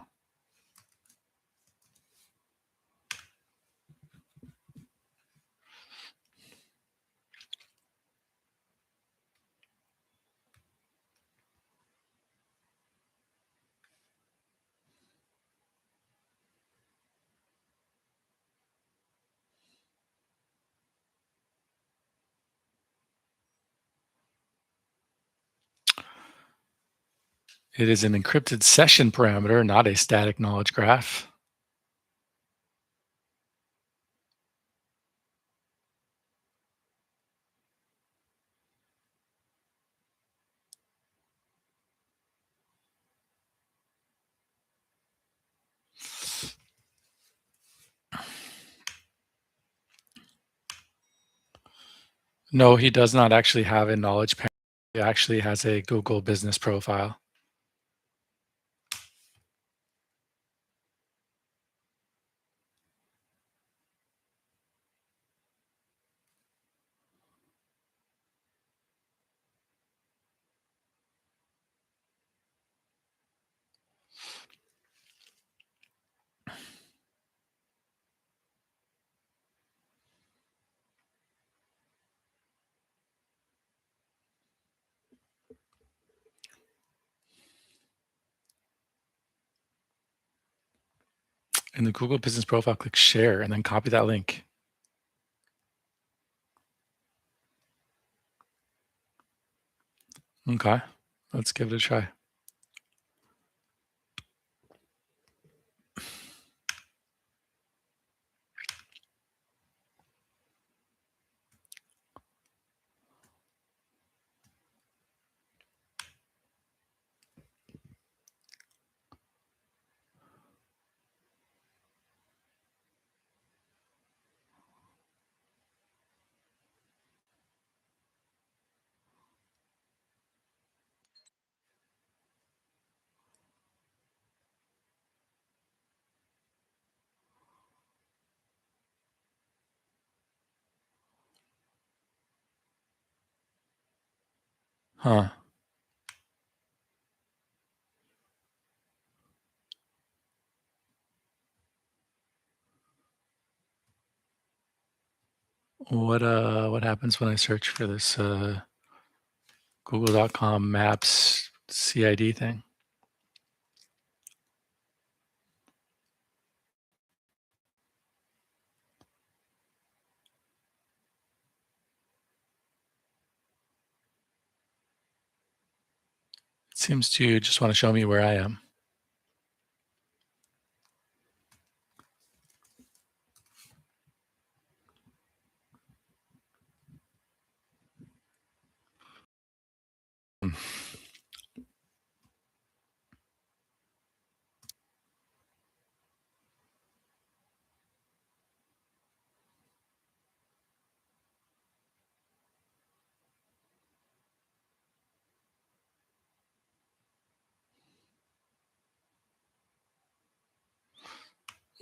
It is an encrypted session parameter, not a static knowledge graph. No, he does not actually have a knowledge parameter. He actually has a Google business profile. In the Google business profile, click share and then copy that link. Okay, let's give it a try. Huh. What happens when I search for this Google.com Maps CID thing? It seems to just want to show me where I am.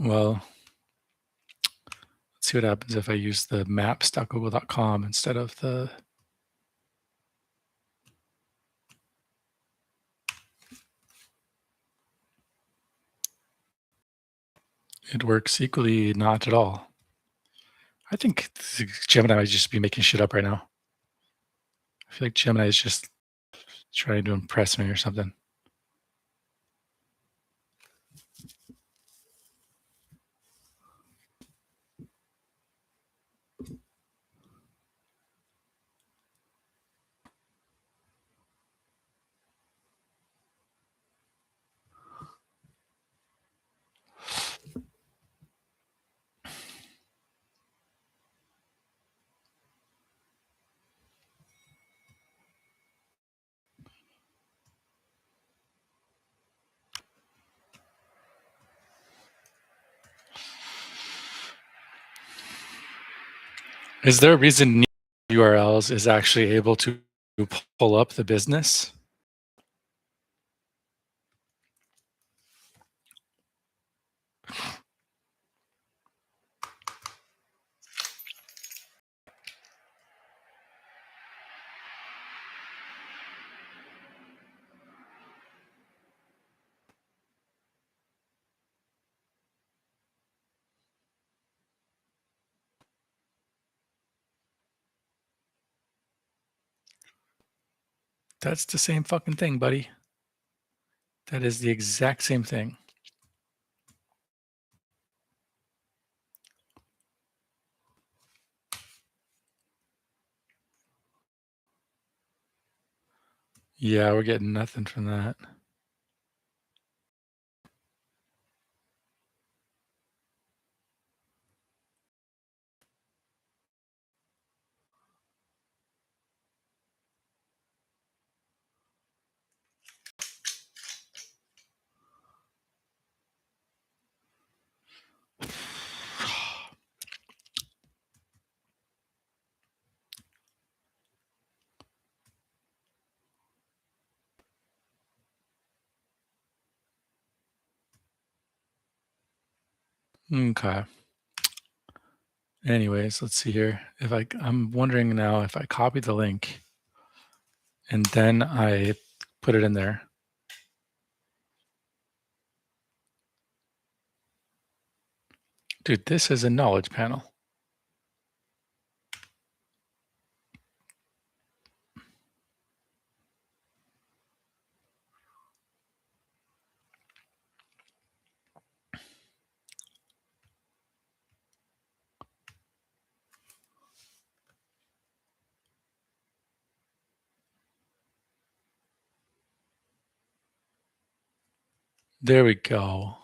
Well, let's see what happens if I use the maps.google.com instead of the. It works equally not at all. I think Gemini might just be making shit up right now. I feel like Gemini is just trying to impress me or something. Is there a reason URLs is actually able to pull up the business? That's the same fucking thing, buddy. That is the exact same thing. Yeah, we're getting nothing from that. Okay. Anyways, let's see here. I'm wondering now if I copy the link and then I put it in there. Dude, this is a knowledge panel. There we go.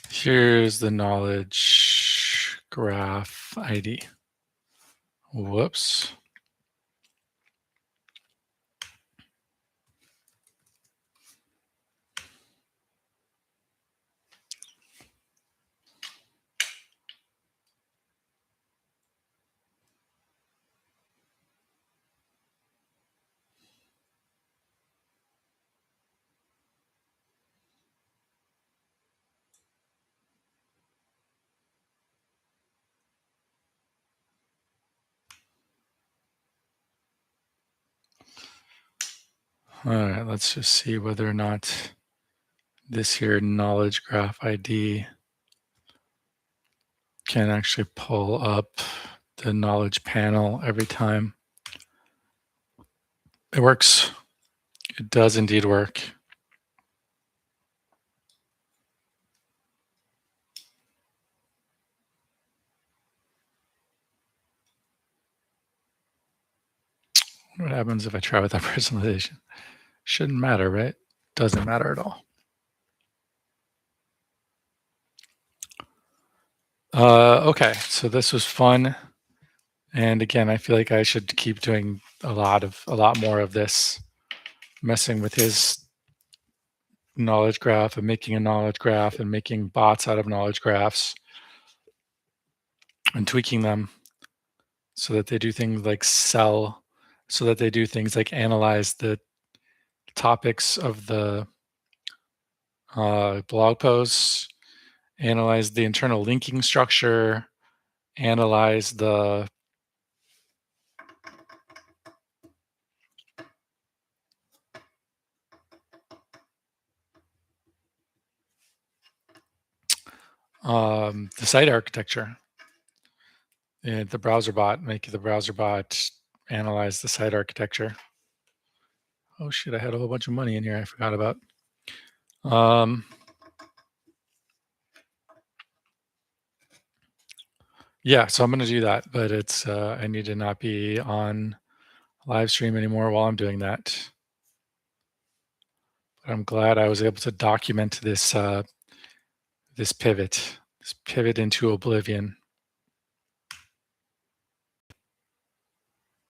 Here's the knowledge graph ID. Whoops. All right, let's just see whether or not this here knowledge graph ID can actually pull up the knowledge panel every time. It works. It does indeed work. What happens if I try without personalization? Shouldn't matter, right? Doesn't matter at all. Okay, so this was fun. And again, I feel like I should keep doing a lot more of this, messing with his knowledge graph and making a knowledge graph and making bots out of knowledge graphs and tweaking them so that they do things like sell, so that they do things like analyze the topics of the blog posts, analyze the internal linking structure, analyze the site architecture. And the browser bot, make the browser bot analyze the site architecture. Oh shit, I had a whole bunch of money in here I forgot about. Yeah, so I'm gonna do that, but it's I need to not be on live stream anymore while I'm doing that. But I'm glad I was able to document this this pivot into oblivion.